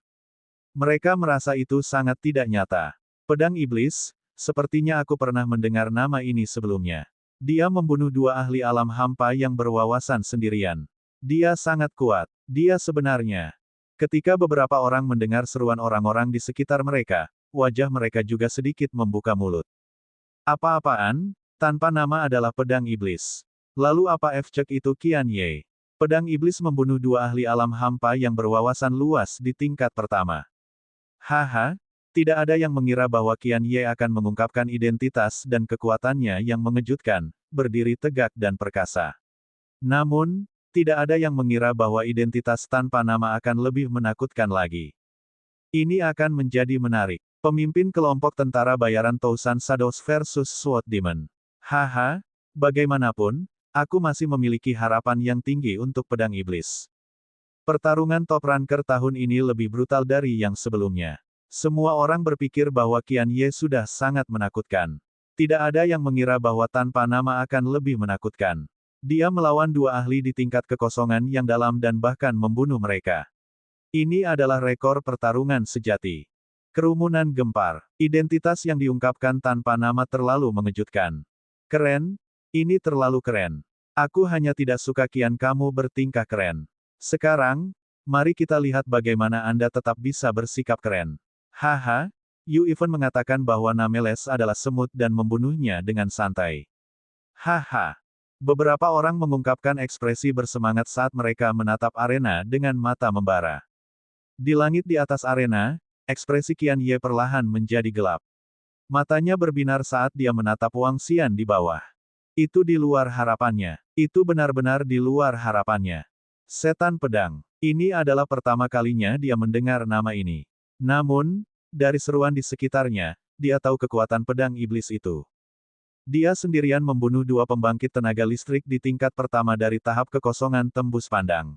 Mereka merasa itu sangat tidak nyata. Pedang iblis, sepertinya aku pernah mendengar nama ini sebelumnya. Dia membunuh dua ahli alam hampa yang berwawasan sendirian. Dia sangat kuat. Dia sebenarnya. Ketika beberapa orang mendengar seruan orang-orang di sekitar mereka, wajah mereka juga sedikit membuka mulut. Apa-apaan? Tanpa nama adalah pedang iblis. Lalu apa efek itu Qian Ye? Pedang iblis membunuh dua ahli alam hampa yang berwawasan luas di tingkat pertama. Haha, tidak ada yang mengira bahwa Qian Ye akan mengungkapkan identitas dan kekuatannya yang mengejutkan, berdiri tegak dan perkasa. Namun, tidak ada yang mengira bahwa identitas tanpa nama akan lebih menakutkan lagi. Ini akan menjadi menarik. Pemimpin kelompok tentara bayaran Tousan Shadows versus Sword Demon. Haha, bagaimanapun, aku masih memiliki harapan yang tinggi untuk pedang iblis. Pertarungan top ranker tahun ini lebih brutal dari yang sebelumnya. Semua orang berpikir bahwa Qian Ye sudah sangat menakutkan. Tidak ada yang mengira bahwa tanpa nama akan lebih menakutkan. Dia melawan dua ahli di tingkat kekosongan yang dalam dan bahkan membunuh mereka. Ini adalah rekor pertarungan sejati. Kerumunan gempar. Identitas yang diungkapkan tanpa nama terlalu mengejutkan. Keren. Ini terlalu keren. Aku hanya tidak suka kian kamu bertingkah keren. Sekarang, mari kita lihat bagaimana Anda tetap bisa bersikap keren. Haha, Yu Even mengatakan bahwa Nameles adalah semut dan membunuhnya dengan santai. Haha. Beberapa orang mengungkapkan ekspresi bersemangat saat mereka menatap arena dengan mata membara. Di langit di atas arena, ekspresi Qian Ye perlahan menjadi gelap. Matanya berbinar saat dia menatap Wang Xian di bawah. Itu di luar harapannya. Itu benar-benar di luar harapannya. Setan pedang. Ini adalah pertama kalinya dia mendengar nama ini. Namun, dari seruan di sekitarnya, dia tahu kekuatan pedang iblis itu. Dia sendirian membunuh dua pembangkit tenaga listrik di tingkat pertama dari tahap kekosongan tembus pandang.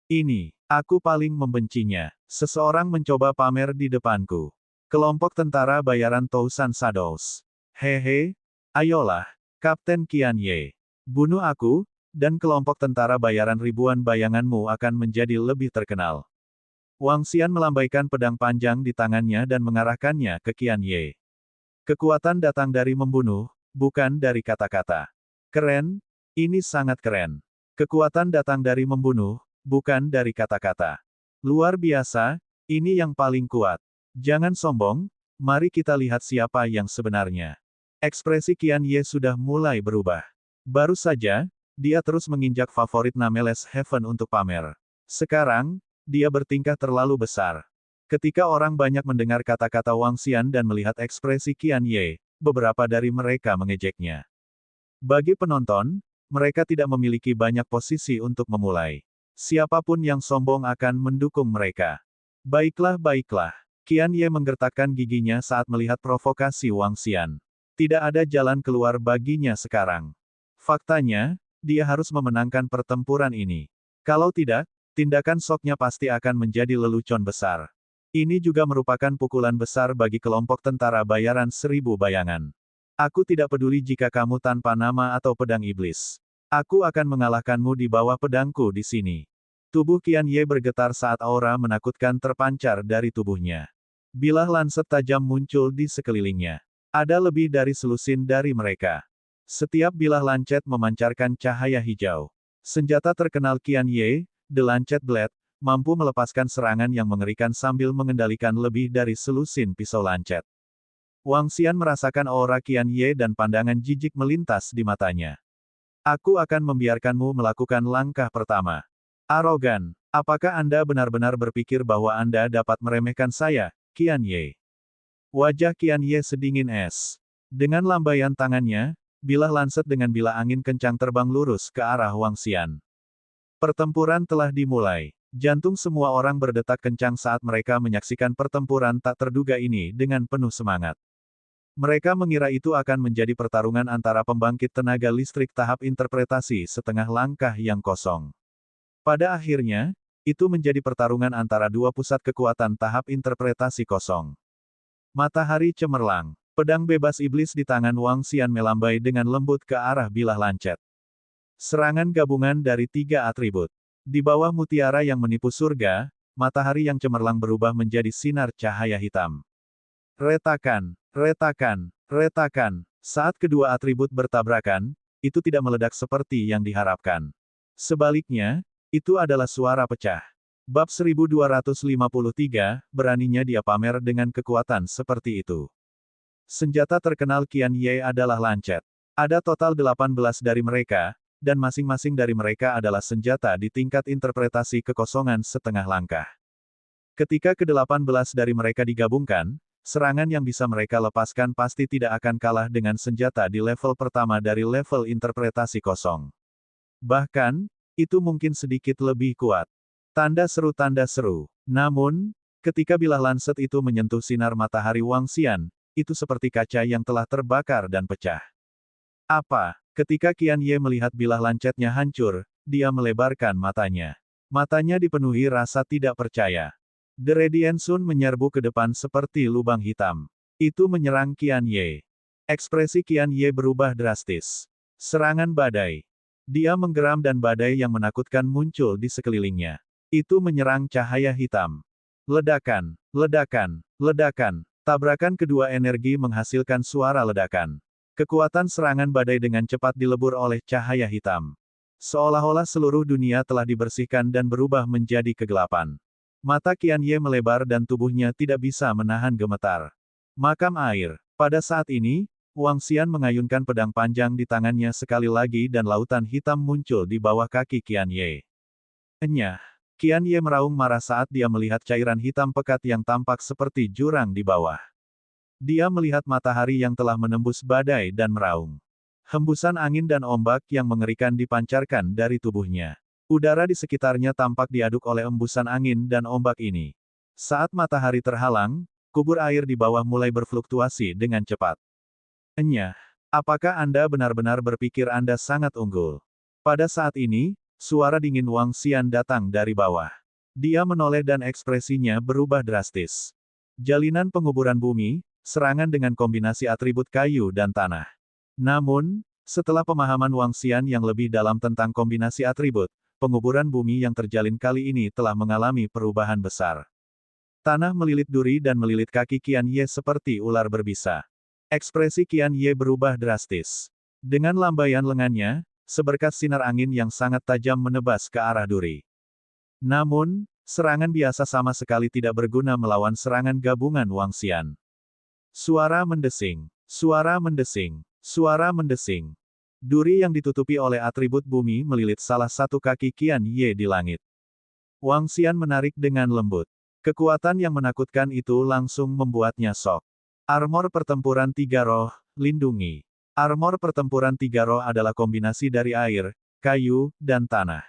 Ini, aku paling membencinya. Seseorang mencoba pamer di depanku. Kelompok tentara bayaran Tousan Shadows. Hehe, ayolah, Kapten Qian Ye. Bunuh aku, dan kelompok tentara bayaran ribuan bayanganmu akan menjadi lebih terkenal. Wang Xian melambaikan pedang panjang di tangannya dan mengarahkannya ke Qian Ye. Kekuatan datang dari membunuh, bukan dari kata-kata. Keren, ini sangat keren. Kekuatan datang dari membunuh, bukan dari kata-kata. Luar biasa, ini yang paling kuat. Jangan sombong, mari kita lihat siapa yang sebenarnya. Ekspresi Qian Ye sudah mulai berubah. Baru saja, dia terus menginjak favorit Nameles Heaven untuk pamer. Sekarang, dia bertingkah terlalu besar. Ketika orang banyak mendengar kata-kata Wang Xian dan melihat ekspresi Qian Ye, beberapa dari mereka mengejeknya. Bagi penonton, mereka tidak memiliki banyak posisi untuk memulai. Siapapun yang sombong akan mendukung mereka. Baiklah. Qian Ye menggertakkan giginya saat melihat provokasi Wang Xian. Tidak ada jalan keluar baginya sekarang. Faktanya, dia harus memenangkan pertempuran ini. Kalau tidak, tindakan Soknya pasti akan menjadi lelucon besar. Ini juga merupakan pukulan besar bagi kelompok tentara bayaran 1000 bayangan. Aku tidak peduli jika kamu tanpa nama atau pedang iblis. Aku akan mengalahkanmu di bawah pedangku di sini. Tubuh Qian Ye bergetar saat aura menakutkan terpancar dari tubuhnya. Bilah lanset tajam muncul di sekelilingnya. Ada lebih dari selusin dari mereka. Setiap bilah lancet memancarkan cahaya hijau. Senjata terkenal Qian Ye, The Lancet Blade, mampu melepaskan serangan yang mengerikan sambil mengendalikan lebih dari selusin pisau lancet. Wang Xian merasakan aura Qian Ye dan pandangan jijik melintas di matanya. Aku akan membiarkanmu melakukan langkah pertama. Arogan, apakah Anda benar-benar berpikir bahwa Anda dapat meremehkan saya, Qian Ye? Wajah Qian Ye sedingin es. Dengan lambaian tangannya, bilah lanset dengan bilah angin kencang terbang lurus ke arah Wang Xian. Pertempuran telah dimulai. Jantung semua orang berdetak kencang saat mereka menyaksikan pertempuran tak terduga ini dengan penuh semangat. Mereka mengira itu akan menjadi pertarungan antara pembangkit tenaga listrik tahap interpretasi setengah langkah yang kosong. Pada akhirnya, itu menjadi pertarungan antara dua pusat kekuatan tahap interpretasi kosong. Matahari cemerlang. Pedang bebas iblis di tangan Wang Xian melambai dengan lembut ke arah bilah lancet. Serangan gabungan dari tiga atribut. Di bawah mutiara yang menipu surga, matahari yang cemerlang berubah menjadi sinar cahaya hitam. Retakan, retakan, retakan. Saat kedua atribut bertabrakan, itu tidak meledak seperti yang diharapkan. Sebaliknya, itu adalah suara pecah. Bab 1253, beraninya dia pamer dengan kekuatan seperti itu. Senjata terkenal Qian Ye adalah lancet. Ada total 18 dari mereka, dan masing-masing dari mereka adalah senjata di tingkat interpretasi kekosongan setengah langkah. Ketika ke-18 dari mereka digabungkan, serangan yang bisa mereka lepaskan pasti tidak akan kalah dengan senjata di level pertama dari level interpretasi kosong. Bahkan, itu mungkin sedikit lebih kuat. Tanda seru. Namun, ketika bilah lanset itu menyentuh sinar matahari Wang Xian, itu seperti kaca yang telah terbakar dan pecah. Apa? Ketika Qian Ye melihat bilah lancetnya hancur, dia melebarkan matanya. Matanya dipenuhi rasa tidak percaya. The Radiant Sun menyerbu ke depan seperti lubang hitam. Itu menyerang Qian Ye. Ekspresi Qian Ye berubah drastis. Serangan badai. Dia menggeram dan badai yang menakutkan muncul di sekelilingnya. Itu menyerang cahaya hitam. Ledakan, ledakan, ledakan. Tabrakan kedua energi menghasilkan suara ledakan. Kekuatan serangan badai dengan cepat dilebur oleh cahaya hitam. Seolah-olah seluruh dunia telah dibersihkan dan berubah menjadi kegelapan. Mata Qian Ye melebar dan tubuhnya tidak bisa menahan gemetar. Makam air. Pada saat ini, Wang Xian mengayunkan pedang panjang di tangannya sekali lagi dan lautan hitam muncul di bawah kaki Qian Ye. Enyah. Qian Ye meraung marah saat dia melihat cairan hitam pekat yang tampak seperti jurang di bawah. Dia melihat matahari yang telah menembus badai dan meraung. Hembusan angin dan ombak yang mengerikan dipancarkan dari tubuhnya. Udara di sekitarnya tampak diaduk oleh embusan angin dan ombak ini. Saat matahari terhalang, kubur air di bawah mulai berfluktuasi dengan cepat. Enyah, apakah Anda benar-benar berpikir Anda sangat unggul? Pada saat ini, suara dingin Wang Xian datang dari bawah. Dia menoleh dan ekspresinya berubah drastis. Jalinan penguburan bumi, serangan dengan kombinasi atribut kayu dan tanah. Namun, setelah pemahaman Wang Xian yang lebih dalam tentang kombinasi atribut, penguburan bumi yang terjalin kali ini telah mengalami perubahan besar. Tanah melilit duri dan melilit kaki Qian Ye seperti ular berbisa. Ekspresi Qian Ye berubah drastis. Dengan lambaian lengannya, seberkas sinar angin yang sangat tajam menebas ke arah duri. Namun, serangan biasa sama sekali tidak berguna melawan serangan gabungan Wang Xian. Suara mendesing, suara mendesing, suara mendesing. Duri yang ditutupi oleh atribut bumi melilit salah satu kaki Qian Ye di langit. Wang Xian menarik dengan lembut. Kekuatan yang menakutkan itu langsung membuatnya shock. Armor pertempuran tiga roh, lindungi. Armor pertempuran tiga roh adalah kombinasi dari air, kayu, dan tanah.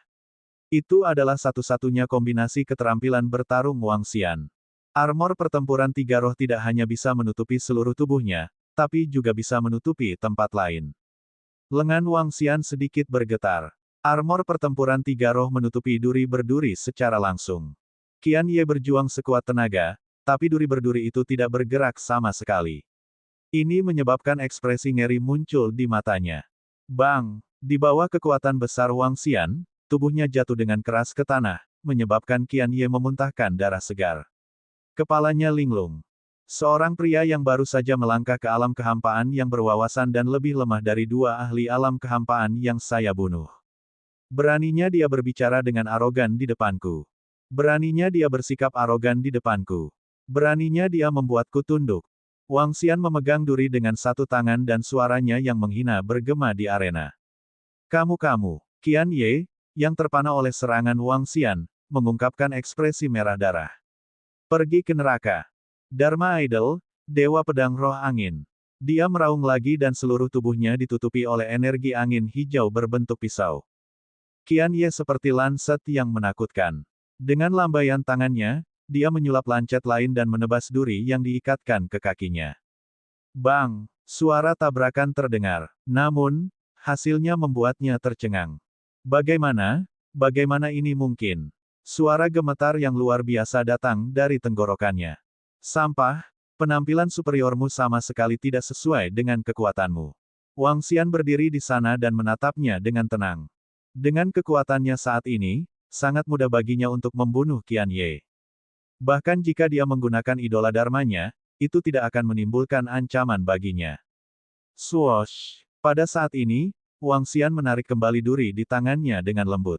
Itu adalah satu-satunya kombinasi keterampilan bertarung Wang Xian. Armor pertempuran tiga roh tidak hanya bisa menutupi seluruh tubuhnya, tapi juga bisa menutupi tempat lain. Lengan Wang Xian sedikit bergetar. Armor pertempuran tiga roh menutupi duri berduri secara langsung. Qian Ye berjuang sekuat tenaga, tapi duri berduri itu tidak bergerak sama sekali. Ini menyebabkan ekspresi ngeri muncul di matanya. Bang! Di bawah kekuatan besar Wang Xian, tubuhnya jatuh dengan keras ke tanah, menyebabkan Qian Ye memuntahkan darah segar. Kepalanya linglung. Seorang pria yang baru saja melangkah ke alam kehampaan yang berwawasan dan lebih lemah dari dua ahli alam kehampaan yang saya bunuh. Beraninya dia berbicara dengan arogan di depanku. Beraninya dia bersikap arogan di depanku. Beraninya dia membuatku tunduk. Wang Xian memegang duri dengan satu tangan dan suaranya yang menghina bergema di arena. Kamu, Qian Ye, yang terpana oleh serangan Wang Xian, mengungkapkan ekspresi merah darah. Pergi ke neraka. Dharma Idol, Dewa Pedang Roh Angin. Dia meraung lagi dan seluruh tubuhnya ditutupi oleh energi angin hijau berbentuk pisau. Qian Ye seperti Lancet yang menakutkan. Dengan lambaian tangannya, dia menyulap lancet lain dan menebas duri yang diikatkan ke kakinya. Bang! Suara tabrakan terdengar. Namun, hasilnya membuatnya tercengang. Bagaimana ini mungkin? Suara gemetar yang luar biasa datang dari tenggorokannya. Sampah, penampilan superiormu sama sekali tidak sesuai dengan kekuatanmu. Wang Xian berdiri di sana dan menatapnya dengan tenang. Dengan kekuatannya saat ini, sangat mudah baginya untuk membunuh Qian Ye. Bahkan jika dia menggunakan idola dharmanya, itu tidak akan menimbulkan ancaman baginya. Swoosh! Pada saat ini, Wang Xian menarik kembali duri di tangannya dengan lembut.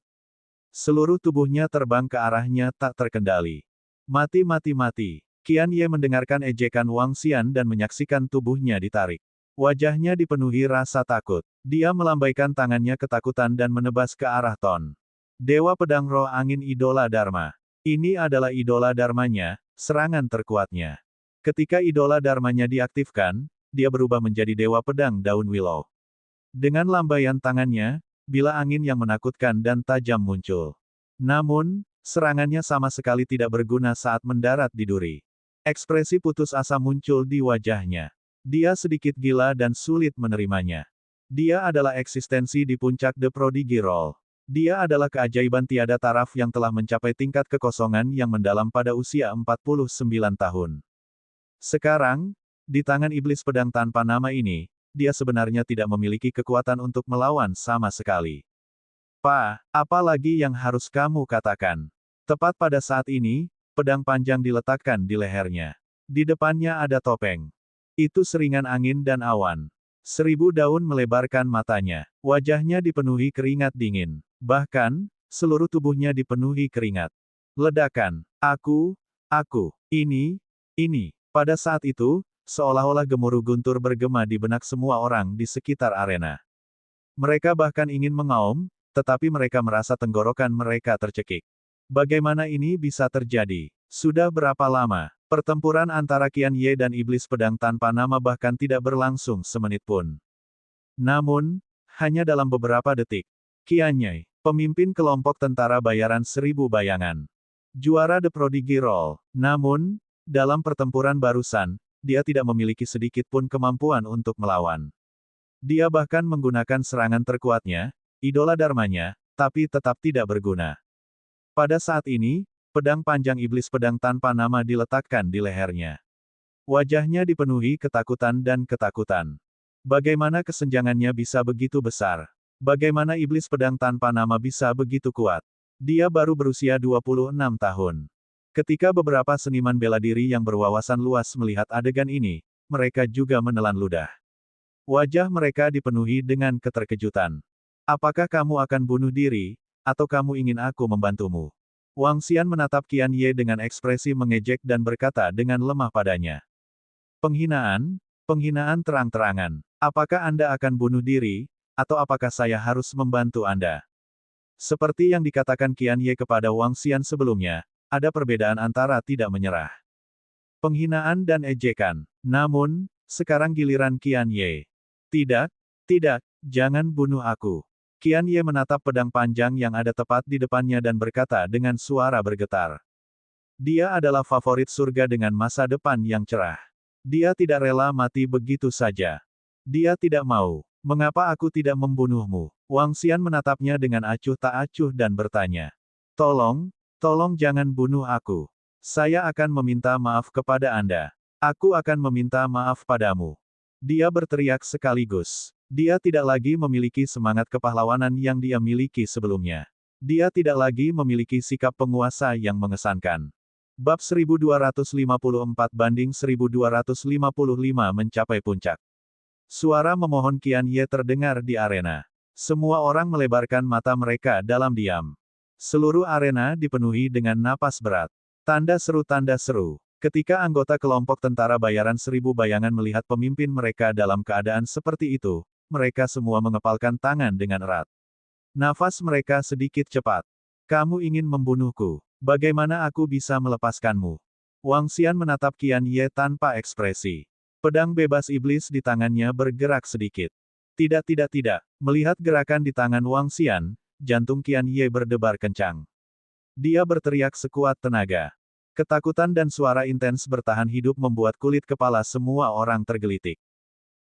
Seluruh tubuhnya terbang ke arahnya tak terkendali. Mati. Qian Ye mendengarkan ejekan Wang Xian dan menyaksikan tubuhnya ditarik. Wajahnya dipenuhi rasa takut. Dia melambaikan tangannya ketakutan dan menebas ke arah Ton. Dewa Pedang Roh Angin Idola Dharma. Ini adalah idola dharmanya, serangan terkuatnya. Ketika idola dharmanya diaktifkan, dia berubah menjadi Dewa Pedang Daun Willow. Dengan lambaian tangannya, bila angin yang menakutkan dan tajam muncul. Namun, serangannya sama sekali tidak berguna saat mendarat di duri. Ekspresi putus asa muncul di wajahnya. Dia sedikit gila dan sulit menerimanya. Dia adalah eksistensi di puncak The Prodigy Roll. Dia adalah keajaiban tiada taraf yang telah mencapai tingkat kekosongan yang mendalam pada usia 49 tahun. Sekarang, di tangan iblis pedang tanpa nama ini, dia sebenarnya tidak memiliki kekuatan untuk melawan sama sekali. Apa lagi yang harus kamu katakan? Tepat pada saat ini, pedang panjang diletakkan di lehernya. Di depannya ada topeng. Itu seringan angin dan awan. 1000 daun melebarkan matanya. Wajahnya dipenuhi keringat dingin. Bahkan, seluruh tubuhnya dipenuhi keringat. Ledakan. Aku. Ini. Pada saat itu, seolah-olah gemuruh guntur bergema di benak semua orang di sekitar arena. Mereka bahkan ingin mengaum, tetapi mereka merasa tenggorokan mereka tercekik. Bagaimana ini bisa terjadi? Sudah berapa lama? Pertempuran antara Qian Ye dan iblis pedang tanpa nama bahkan tidak berlangsung semenit pun. Namun, hanya dalam beberapa detik, Qian Ye, pemimpin kelompok tentara bayaran 1000 bayangan, juara The Prodigy Roll. Namun, dalam pertempuran barusan, dia tidak memiliki sedikit pun kemampuan untuk melawan. Dia bahkan menggunakan serangan terkuatnya, idola dharmanya, tapi tetap tidak berguna. Pada saat ini, pedang panjang iblis pedang tanpa nama diletakkan di lehernya. Wajahnya dipenuhi ketakutan dan ketakutan. Bagaimana kesenjangannya bisa begitu besar? Bagaimana iblis pedang tanpa nama bisa begitu kuat? Dia baru berusia 26 tahun. Ketika beberapa seniman bela diri yang berwawasan luas melihat adegan ini, mereka juga menelan ludah. Wajah mereka dipenuhi dengan keterkejutan. Apakah kamu akan bunuh diri, atau kamu ingin aku membantumu? Wang Xian menatap Qian Ye dengan ekspresi mengejek dan berkata dengan lemah padanya. Penghinaan terang-terangan. Apakah Anda akan bunuh diri, atau apakah saya harus membantu Anda? Seperti yang dikatakan Qian Ye kepada Wang Xian sebelumnya, ada perbedaan antara tidak menyerah. Penghinaan dan ejekan. Namun, sekarang giliran Qian Ye. Tidak, jangan bunuh aku. Qian Ye menatap pedang panjang yang ada tepat di depannya dan berkata dengan suara bergetar. Dia adalah favorit surga dengan masa depan yang cerah. Dia tidak rela mati begitu saja. Dia tidak mau. Mengapa aku tidak membunuhmu? Wang Xian menatapnya dengan acuh tak acuh dan bertanya. Tolong jangan bunuh aku. Saya akan meminta maaf kepada Anda. Aku akan meminta maaf padamu. Dia berteriak sekaligus. Dia tidak lagi memiliki semangat kepahlawanan yang dia miliki sebelumnya. Dia tidak lagi memiliki sikap penguasa yang mengesankan. Bab 1254 banding 1255 mencapai puncak. Suara memohon Qian Ye terdengar di arena. Semua orang melebarkan mata mereka dalam diam. Seluruh arena dipenuhi dengan napas berat. Tanda seru. Ketika anggota kelompok tentara bayaran 1000 bayangan melihat pemimpin mereka dalam keadaan seperti itu, mereka semua mengepalkan tangan dengan erat. Nafas mereka sedikit cepat. Kamu ingin membunuhku. Bagaimana aku bisa melepaskanmu? Wang Xian menatap Qian Ye tanpa ekspresi. Pedang bebas iblis di tangannya bergerak sedikit. Tidak. Melihat gerakan di tangan Wang Xian, jantung Qian Ye berdebar kencang. Dia berteriak sekuat tenaga. Ketakutan dan suara intens bertahan hidup membuat kulit kepala semua orang tergelitik.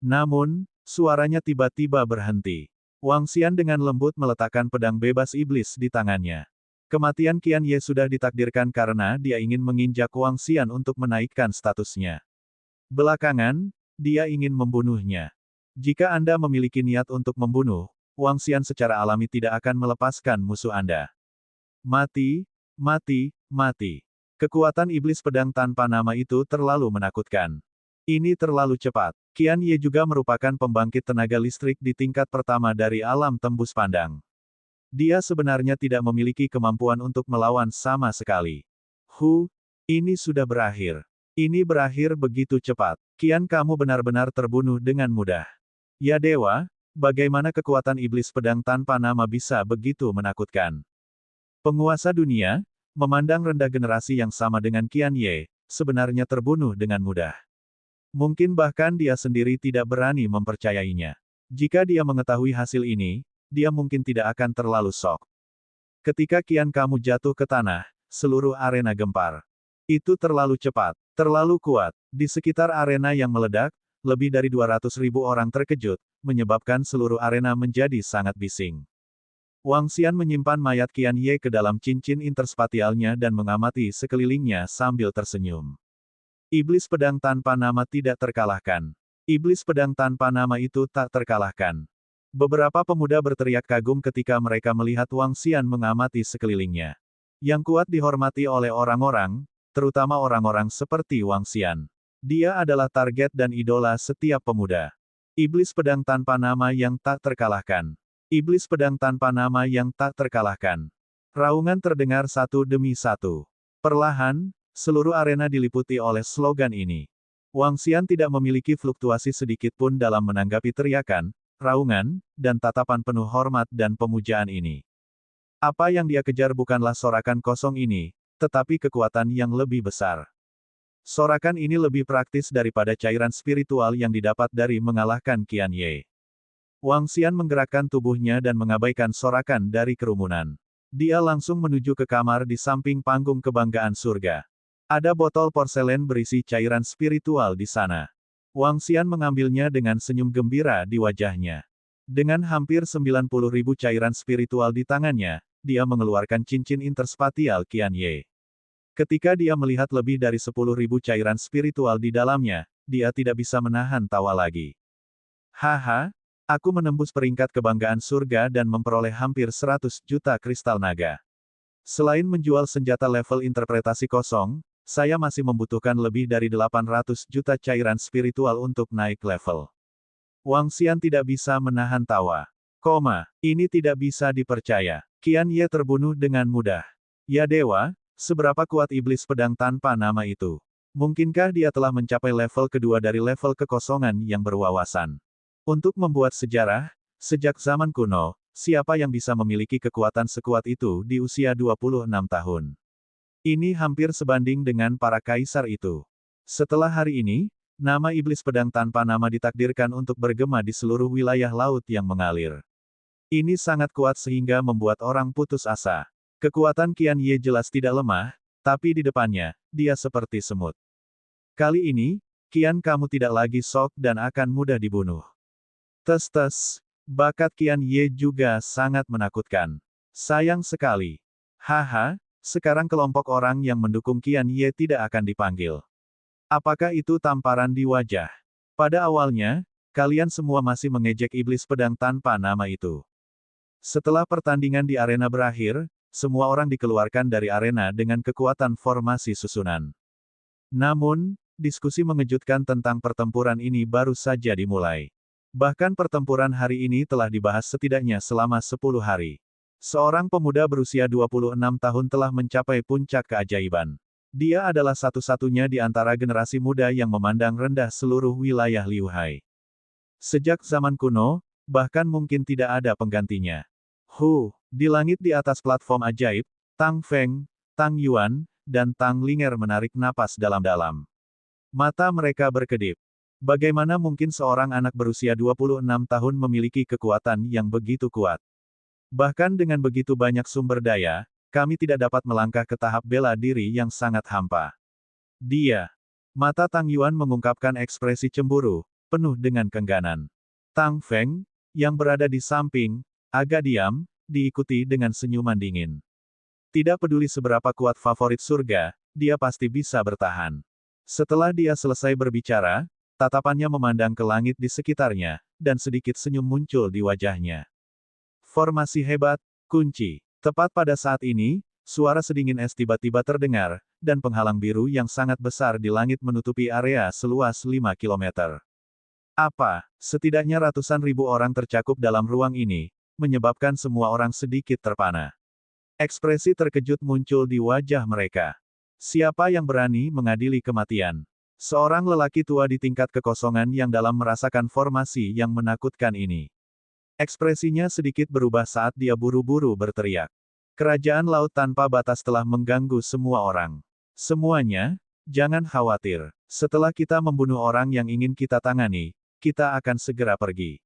Namun, suaranya tiba-tiba berhenti. Wang Xian dengan lembut meletakkan pedang bebas iblis di tangannya. Kematian Qian Ye sudah ditakdirkan karena dia ingin menginjak Wang Xian untuk menaikkan statusnya. Belakangan, dia ingin membunuhnya. Jika Anda memiliki niat untuk membunuh, Wang Xian secara alami tidak akan melepaskan musuh Anda. Mati. Kekuatan iblis pedang tanpa nama itu terlalu menakutkan. Ini terlalu cepat. Qian Ye juga merupakan pembangkit tenaga listrik di tingkat pertama dari alam tembus pandang. Dia sebenarnya tidak memiliki kemampuan untuk melawan sama sekali. Ini sudah berakhir. Ini berakhir begitu cepat. Qian, kamu benar-benar terbunuh dengan mudah. Ya dewa, bagaimana kekuatan iblis pedang tanpa nama bisa begitu menakutkan? Penguasa dunia, memandang rendah generasi yang sama dengan Qian Ye, sebenarnya terbunuh dengan mudah. Mungkin bahkan dia sendiri tidak berani mempercayainya. Jika dia mengetahui hasil ini, dia mungkin tidak akan terlalu shock. Ketika Qian kamu jatuh ke tanah, seluruh arena gempar. Itu terlalu cepat, terlalu kuat. Di sekitar arena yang meledak, lebih dari 200.000 orang terkejut, menyebabkan seluruh arena menjadi sangat bising. Wang Xian menyimpan mayat Qian Ye ke dalam cincin interspatialnya dan mengamati sekelilingnya sambil tersenyum. Iblis pedang tanpa nama tidak terkalahkan. Iblis pedang tanpa nama itu tak terkalahkan. Beberapa pemuda berteriak kagum ketika mereka melihat Wang Xian mengamati sekelilingnya. Yang kuat dihormati oleh orang-orang, terutama orang-orang seperti Wang Xian. Dia adalah target dan idola setiap pemuda. Iblis pedang tanpa nama yang tak terkalahkan. Iblis pedang tanpa nama yang tak terkalahkan. Raungan terdengar satu demi satu. Perlahan, seluruh arena diliputi oleh slogan ini. Wang Xian tidak memiliki fluktuasi sedikit pun dalam menanggapi teriakan, raungan, dan tatapan penuh hormat dan pemujaan ini. Apa yang dia kejar bukanlah sorakan kosong ini, tetapi kekuatan yang lebih besar. Sorakan ini lebih praktis daripada cairan spiritual yang didapat dari mengalahkan Qian Ye. Wang Xian menggerakkan tubuhnya dan mengabaikan sorakan dari kerumunan. Dia langsung menuju ke kamar di samping panggung kebanggaan surga. Ada botol porselen berisi cairan spiritual di sana. Wang Xian mengambilnya dengan senyum gembira di wajahnya. Dengan hampir 90.000 cairan spiritual di tangannya, dia mengeluarkan cincin interspatial Qian Ye. Ketika dia melihat lebih dari 10.000 cairan spiritual di dalamnya, dia tidak bisa menahan tawa lagi. Haha, aku menembus peringkat kebanggaan surga dan memperoleh hampir 100 juta kristal naga. Selain menjual senjata level interpretasi kosong, saya masih membutuhkan lebih dari 800 juta cairan spiritual untuk naik level. Wang Xian tidak bisa menahan tawa. Ini tidak bisa dipercaya. Qian Ye terbunuh dengan mudah. Ya dewa, seberapa kuat iblis pedang tanpa nama itu? Mungkinkah dia telah mencapai level kedua dari level kekosongan yang berwawasan? Untuk membuat sejarah, sejak zaman kuno, siapa yang bisa memiliki kekuatan sekuat itu di usia 26 tahun? Ini hampir sebanding dengan para kaisar itu. Setelah hari ini, nama iblis pedang tanpa nama ditakdirkan untuk bergema di seluruh wilayah laut yang mengalir. Ini sangat kuat sehingga membuat orang putus asa. Kekuatan Qian Ye jelas tidak lemah, tapi di depannya, dia seperti semut. Kali ini, Qian kamu tidak lagi shock dan akan mudah dibunuh. Bakat Qian Ye juga sangat menakutkan. Sayang sekali. Haha. Sekarang kelompok orang yang mendukung Qian Ye tidak akan dipanggil. Apakah itu tamparan di wajah? Pada awalnya, kalian semua masih mengejek iblis pedang tanpa nama itu. Setelah pertandingan di arena berakhir, semua orang dikeluarkan dari arena dengan kekuatan formasi susunan. Namun, diskusi mengejutkan tentang pertempuran ini baru saja dimulai. Bahkan pertempuran hari ini telah dibahas setidaknya selama 10 hari. Seorang pemuda berusia 26 tahun telah mencapai puncak keajaiban. Dia adalah satu-satunya di antara generasi muda yang memandang rendah seluruh wilayah Liu Hai. Sejak zaman kuno, bahkan mungkin tidak ada penggantinya. Di langit di atas platform ajaib, Tang Feng, Tang Yuan, dan Tang Linger menarik napas dalam-dalam. Mata mereka berkedip. Bagaimana mungkin seorang anak berusia 26 tahun memiliki kekuatan yang begitu kuat? Bahkan dengan begitu banyak sumber daya, kami tidak dapat melangkah ke tahap bela diri yang sangat hampa. Dia. Mata Tang Yuan mengungkapkan ekspresi cemburu, penuh dengan kengganan. Tang Feng, yang berada di samping, agak diam, diikuti dengan senyuman dingin. Tidak peduli seberapa kuat favorit surga, dia pasti bisa bertahan. Setelah dia selesai berbicara, tatapannya memandang ke langit di sekitarnya, dan sedikit senyum muncul di wajahnya. Formasi hebat, kunci. Tepat pada saat ini, suara sedingin es tiba-tiba terdengar, dan penghalang biru yang sangat besar di langit menutupi area seluas 5 km. Apa? Setidaknya ratusan ribu orang tercakup dalam ruang ini, menyebabkan semua orang sedikit terpana. Ekspresi terkejut muncul di wajah mereka. Siapa yang berani mengadili kematian? Seorang lelaki tua di tingkat kekosongan yang dalam merasakan formasi yang menakutkan ini. Ekspresinya sedikit berubah saat dia buru-buru berteriak. Kerajaan laut tanpa batas telah mengganggu semua orang. Semuanya, jangan khawatir. Setelah kita membunuh orang yang ingin kita tangani, kita akan segera pergi.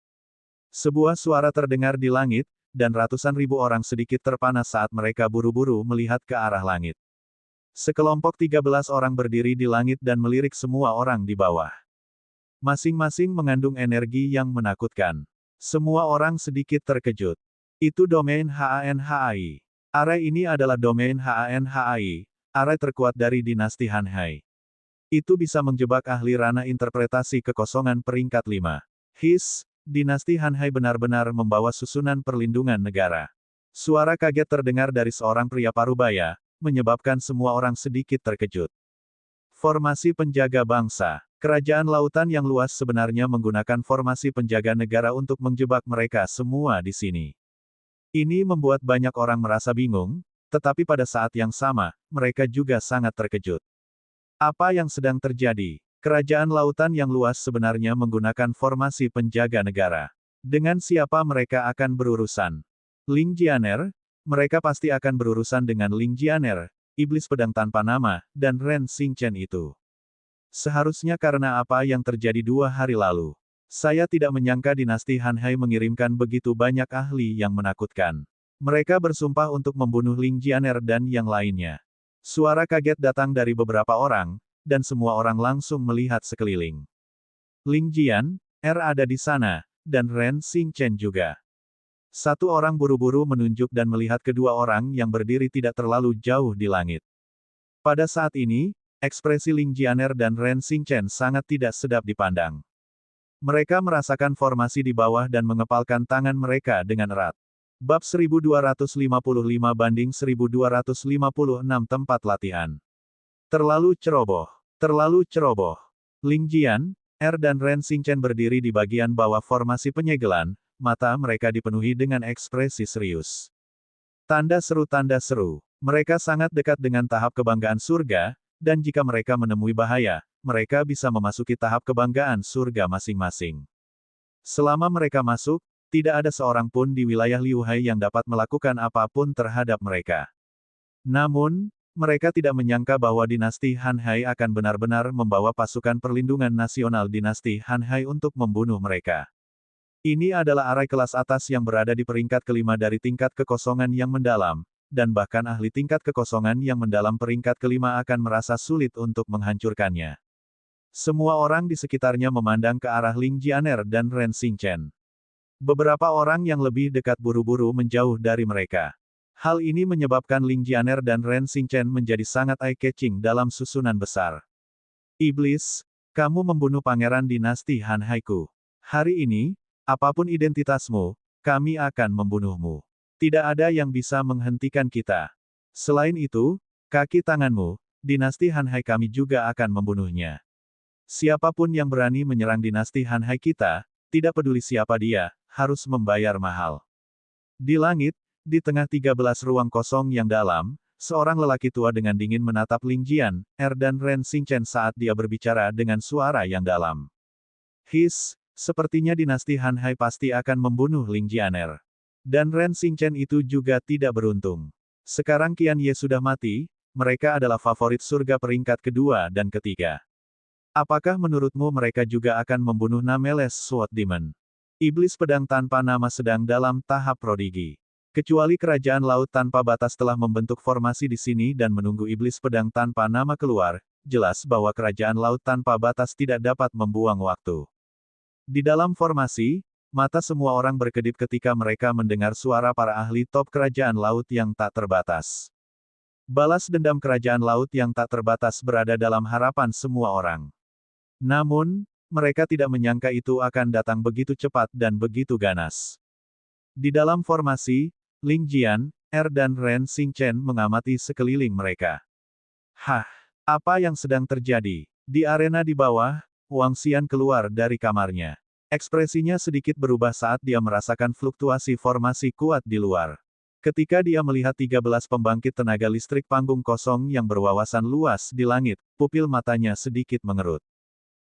Sebuah suara terdengar di langit, dan ratusan ribu orang sedikit terpana saat mereka buru-buru melihat ke arah langit. Sekelompok 13 orang berdiri di langit dan melirik semua orang di bawah. Masing-masing mengandung energi yang menakutkan. Semua orang sedikit terkejut. Itu domain HANHAI. Area ini adalah domain HANHAI, area terkuat dari dinasti Han Hai. Itu bisa menjebak ahli ranah interpretasi kekosongan peringkat 5. Dinasti Han Hai benar-benar membawa susunan perlindungan negara. Suara kaget terdengar dari seorang pria parubaya, menyebabkan semua orang sedikit terkejut. Formasi penjaga bangsa. Kerajaan lautan yang luas sebenarnya menggunakan formasi penjaga negara untuk menjebak mereka semua di sini. Ini membuat banyak orang merasa bingung, tetapi pada saat yang sama, mereka juga sangat terkejut. Apa yang sedang terjadi? Kerajaan lautan yang luas sebenarnya menggunakan formasi penjaga negara. Dengan siapa mereka akan berurusan? Ling Jianer? Mereka pasti akan berurusan dengan Ling Jianer, iblis pedang tanpa nama, dan Ren Xingchen itu. Seharusnya karena apa yang terjadi 2 hari lalu. Saya tidak menyangka dinasti Han Hai mengirimkan begitu banyak ahli yang menakutkan. Mereka bersumpah untuk membunuh Ling Jianer dan yang lainnya. Suara kaget datang dari beberapa orang, dan semua orang langsung melihat sekeliling. Ling Jian, ada di sana, dan Ren Xingchen juga. Satu orang buru-buru menunjuk dan melihat kedua orang yang berdiri tidak terlalu jauh di langit. Pada saat ini, ekspresi Ling Jianer dan Ren Xingchen sangat tidak sedap dipandang. Mereka merasakan formasi di bawah dan mengepalkan tangan mereka dengan erat. Bab 1255 banding 1256 tempat latihan. Terlalu ceroboh. Terlalu ceroboh. Ling Jian, dan Ren Xingchen berdiri di bagian bawah formasi penyegelan, mata mereka dipenuhi dengan ekspresi serius. Tanda seru. Mereka sangat dekat dengan tahap kebanggaan surga, dan jika mereka menemui bahaya, mereka bisa memasuki tahap kebanggaan surga masing-masing. Selama mereka masuk, tidak ada seorang pun di wilayah Liu Hai yang dapat melakukan apapun terhadap mereka. Namun, mereka tidak menyangka bahwa dinasti Han Hai akan benar-benar membawa pasukan perlindungan nasional dinasti Han Hai untuk membunuh mereka. Ini adalah area kelas atas yang berada di peringkat kelima dari tingkat kekosongan yang mendalam, dan bahkan ahli tingkat kekosongan yang mendalam peringkat kelima akan merasa sulit untuk menghancurkannya. Semua orang di sekitarnya memandang ke arah Ling Jianer dan Ren Xingchen. Beberapa orang yang lebih dekat buru-buru menjauh dari mereka. Hal ini menyebabkan Ling Jianer dan Ren Xingchen menjadi sangat eye-catching dalam susunan besar. Iblis, kamu membunuh pangeran dinasti Han Haiku. Hari ini, apapun identitasmu, kami akan membunuhmu. Tidak ada yang bisa menghentikan kita. Selain itu, kaki tanganmu, dinasti Hanhai kami juga akan membunuhnya. Siapapun yang berani menyerang dinasti Hanhai kita, tidak peduli siapa dia, harus membayar mahal. Di langit, di tengah 13 ruang kosong yang dalam, seorang lelaki tua dengan dingin menatap Ling Jian, dan Ren Xingchen saat dia berbicara dengan suara yang dalam. Sepertinya dinasti Hanhai pasti akan membunuh Ling Jianer. Dan Ren Xingchen itu juga tidak beruntung. Sekarang Qian Ye sudah mati, mereka adalah favorit surga peringkat kedua dan ketiga. Apakah menurutmu mereka juga akan membunuh Nameless Sword Demon? Iblis pedang tanpa nama sedang dalam tahap prodigi. Kecuali kerajaan laut tanpa batas telah membentuk formasi di sini dan menunggu iblis pedang tanpa nama keluar, jelas bahwa kerajaan laut tanpa batas tidak dapat membuang waktu. Di dalam formasi, mata semua orang berkedip ketika mereka mendengar suara para ahli top kerajaan laut yang tak terbatas. Balas dendam kerajaan laut yang tak terbatas berada dalam harapan semua orang. Namun, mereka tidak menyangka itu akan datang begitu cepat dan begitu ganas. Di dalam formasi, Ling Jian, dan Ren Xingchen mengamati sekeliling mereka. Hah, apa yang sedang terjadi? Di arena di bawah, Wang Xian keluar dari kamarnya. Ekspresinya sedikit berubah saat dia merasakan fluktuasi formasi kuat di luar. Ketika dia melihat 13 pembangkit tenaga listrik panggung kosong yang berwawasan luas di langit, pupil matanya sedikit mengerut.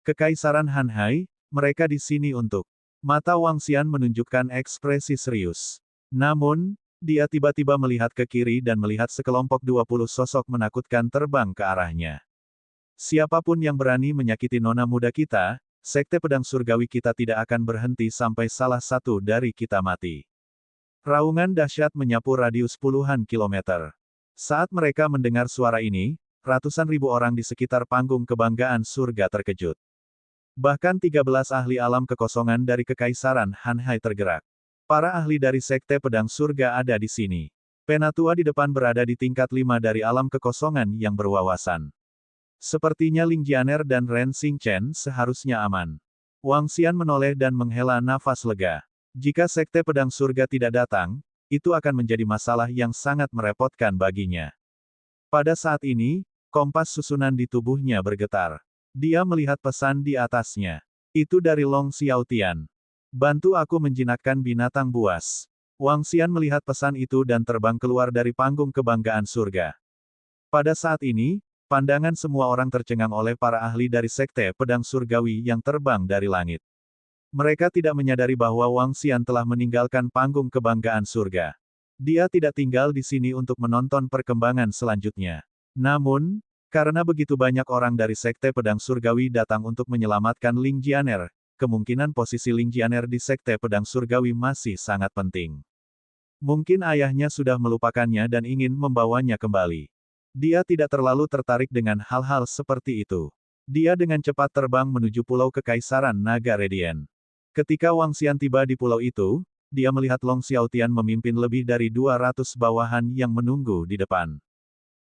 Kekaisaran Hanhai, mereka di sini untuk. Mata Wang Xian menunjukkan ekspresi serius. Namun, dia tiba-tiba melihat ke kiri dan melihat sekelompok 20 sosok menakutkan terbang ke arahnya. Siapapun yang berani menyakiti nona muda kita, sekte pedang surgawi kita tidak akan berhenti sampai salah satu dari kita mati. Raungan dahsyat menyapu radius puluhan kilometer. Saat mereka mendengar suara ini, ratusan ribu orang di sekitar panggung kebanggaan surga terkejut. Bahkan 13 ahli alam kekosongan dari Kekaisaran Hanhai tergerak. Para ahli dari Sekte Pedang Surga ada di sini. Penatua di depan berada di tingkat 5 dari alam kekosongan yang berwawasan. Sepertinya Ling Jianer dan Ren Xingchen seharusnya aman. Wang Xian menoleh dan menghela nafas lega. Jika Sekte Pedang Surga tidak datang, itu akan menjadi masalah yang sangat merepotkan baginya. Pada saat ini, kompas susunan di tubuhnya bergetar. Dia melihat pesan di atasnya. Itu dari Long Xiaotian. Bantu aku menjinakkan binatang buas. Wang Xian melihat pesan itu dan terbang keluar dari panggung kebanggaan surga. Pada saat ini, pandangan semua orang tercengang oleh para ahli dari Sekte Pedang Surgawi yang terbang dari langit. Mereka tidak menyadari bahwa Wang Xian telah meninggalkan panggung kebanggaan surga. Dia tidak tinggal di sini untuk menonton perkembangan selanjutnya. Namun, karena begitu banyak orang dari Sekte Pedang Surgawi datang untuk menyelamatkan Ling Jianer, kemungkinan posisi Ling Jianer di Sekte Pedang Surgawi masih sangat penting. Mungkin ayahnya sudah melupakannya dan ingin membawanya kembali. Dia tidak terlalu tertarik dengan hal-hal seperti itu. Dia dengan cepat terbang menuju pulau Kekaisaran Naga Radiant. Ketika Wang Xian tiba di pulau itu, dia melihat Long Xiaotian memimpin lebih dari 200 bawahan yang menunggu di depan.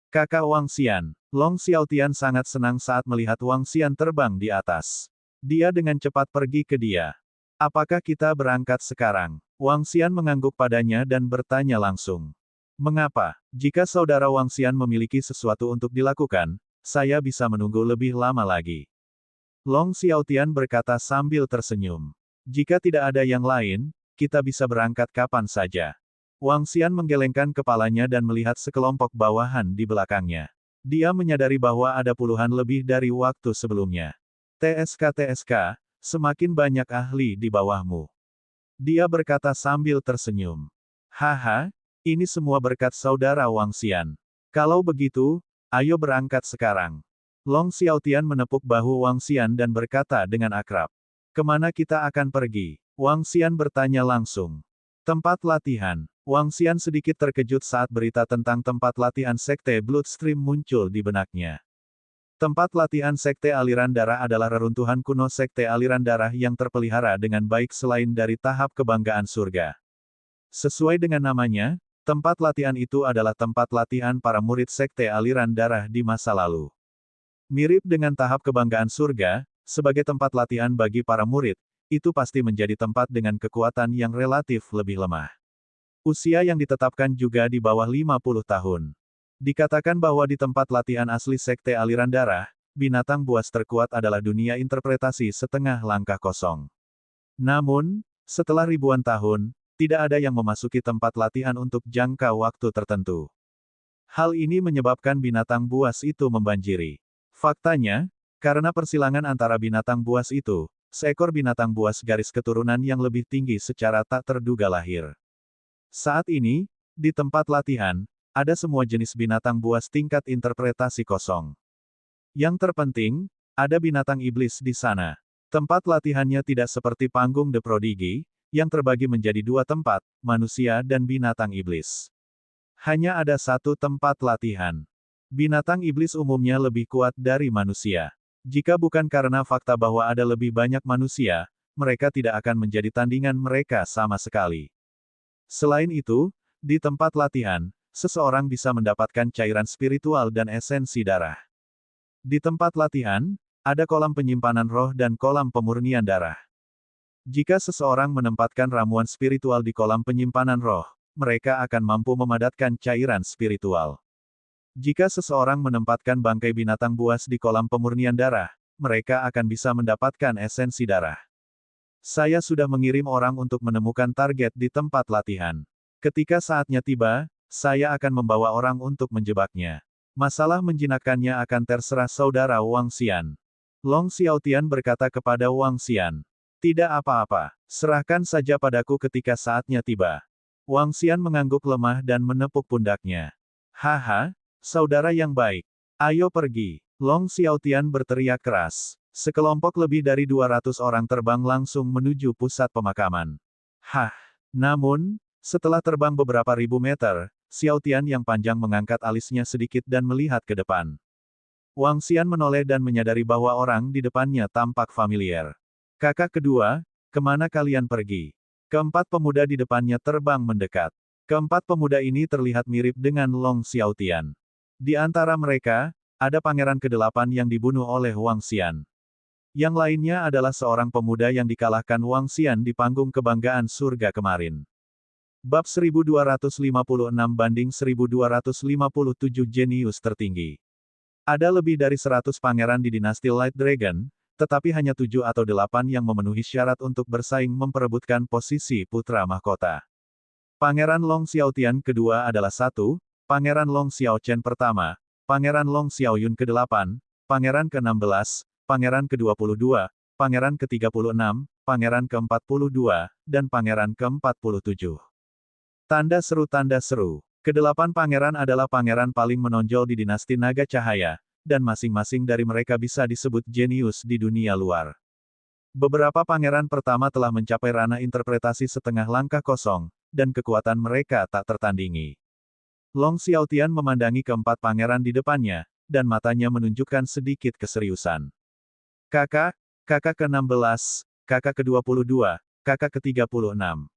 Kakak Wang Xian, Long Xiaotian sangat senang saat melihat Wang Xian terbang di atas. Dia dengan cepat pergi ke dia. Apakah kita berangkat sekarang? Wang Xian mengangguk padanya dan bertanya langsung. Mengapa? Jika saudara Wang Xian memiliki sesuatu untuk dilakukan, saya bisa menunggu lebih lama lagi. Long Xiaotian berkata sambil tersenyum. Jika tidak ada yang lain, kita bisa berangkat kapan saja. Wang Xian menggelengkan kepalanya dan melihat sekelompok bawahan di belakangnya. Dia menyadari bahwa ada puluhan lebih dari waktu sebelumnya. TSK, semakin banyak ahli di bawahmu. Dia berkata sambil tersenyum. Haha, ini semua berkat saudara Wang Xian. Kalau begitu, ayo berangkat sekarang. Long Xiaotian menepuk bahu Wang Xian dan berkata dengan akrab. Kemana kita akan pergi? Wang Xian bertanya langsung. Tempat latihan. Wang Xian sedikit terkejut saat berita tentang tempat latihan Sekte Bloodstream muncul di benaknya. Tempat latihan Sekte Aliran Darah adalah reruntuhan kuno Sekte Aliran Darah yang terpelihara dengan baik selain dari tahap kebanggaan surga. Sesuai dengan namanya, tempat latihan itu adalah tempat latihan para murid Sekte Aliran Darah di masa lalu. Mirip dengan tahap kebanggaan surga, sebagai tempat latihan bagi para murid, itu pasti menjadi tempat dengan kekuatan yang relatif lebih lemah. Usia yang ditetapkan juga di bawah 50 tahun. Dikatakan bahwa di tempat latihan asli Sekte Aliran Darah, binatang buas terkuat adalah dunia interpretasi setengah langkah kosong. Namun, setelah ribuan tahun, tidak ada yang memasuki tempat latihan untuk jangka waktu tertentu. Hal ini menyebabkan binatang buas itu membanjiri. Faktanya, karena persilangan antara binatang buas itu, seekor binatang buas garis keturunan yang lebih tinggi secara tak terduga lahir. Saat ini, di tempat latihan, ada semua jenis binatang buas tingkat interpretasi kosong. Yang terpenting, ada binatang iblis di sana. Tempat latihannya tidak seperti panggung The Prodigy, yang terbagi menjadi dua tempat, manusia dan binatang iblis. Hanya ada satu tempat latihan. Binatang iblis umumnya lebih kuat dari manusia. Jika bukan karena fakta bahwa ada lebih banyak manusia, mereka tidak akan menjadi tandingan mereka sama sekali. Selain itu, di tempat latihan, seseorang bisa mendapatkan cairan spiritual dan esensi darah. Di tempat latihan, ada kolam penyimpanan roh dan kolam pemurnian darah. Jika seseorang menempatkan ramuan spiritual di kolam penyimpanan roh, mereka akan mampu memadatkan cairan spiritual. Jika seseorang menempatkan bangkai binatang buas di kolam pemurnian darah, mereka akan bisa mendapatkan esensi darah. Saya sudah mengirim orang untuk menemukan target di tempat latihan. Ketika saatnya tiba, saya akan membawa orang untuk menjebaknya. Masalah menjinakkannya akan terserah saudara Wang Xian. Long Xiaotian berkata kepada Wang Xian. Tidak apa-apa, serahkan saja padaku ketika saatnya tiba. Wang Xian mengangguk lemah dan menepuk pundaknya. Haha, saudara yang baik. Ayo pergi. Long Xiaotian berteriak keras. Sekelompok lebih dari 200 orang terbang langsung menuju pusat pemakaman. Namun, setelah terbang beberapa ribu meter, Xiaotian yang panjang mengangkat alisnya sedikit dan melihat ke depan. Wang Xian menoleh dan menyadari bahwa orang di depannya tampak familiar. Kakak kedua, kemana kalian pergi? Keempat pemuda di depannya terbang mendekat. Keempat pemuda ini terlihat mirip dengan Long Xiaotian. Di antara mereka, ada pangeran ke-8 yang dibunuh oleh Wang Xian. Yang lainnya adalah seorang pemuda yang dikalahkan Wang Xian di panggung kebanggaan surga kemarin. Bab 1256 banding 1257 jenius tertinggi. Ada lebih dari 100 pangeran di dinasti Light Dragon, tetapi hanya 7 atau 8 yang memenuhi syarat untuk bersaing memperebutkan posisi putra mahkota. Pangeran Long Xiaotian kedua adalah 1, Pangeran Long Xiaochen pertama, Pangeran Long Xiaoyun ke-8, Pangeran ke-16, Pangeran ke-22, Pangeran ke-36, Pangeran ke-42, dan Pangeran ke-47. Tanda seru. Kedelapan pangeran adalah pangeran paling menonjol di dinasti Naga Cahaya, dan masing-masing dari mereka bisa disebut jenius di dunia luar. Beberapa pangeran pertama telah mencapai ranah interpretasi setengah langkah kosong, dan kekuatan mereka tak tertandingi. Long Xiaotian memandangi keempat pangeran di depannya, dan matanya menunjukkan sedikit keseriusan. Kakak ke-16, kakak ke-22, kakak ke-36.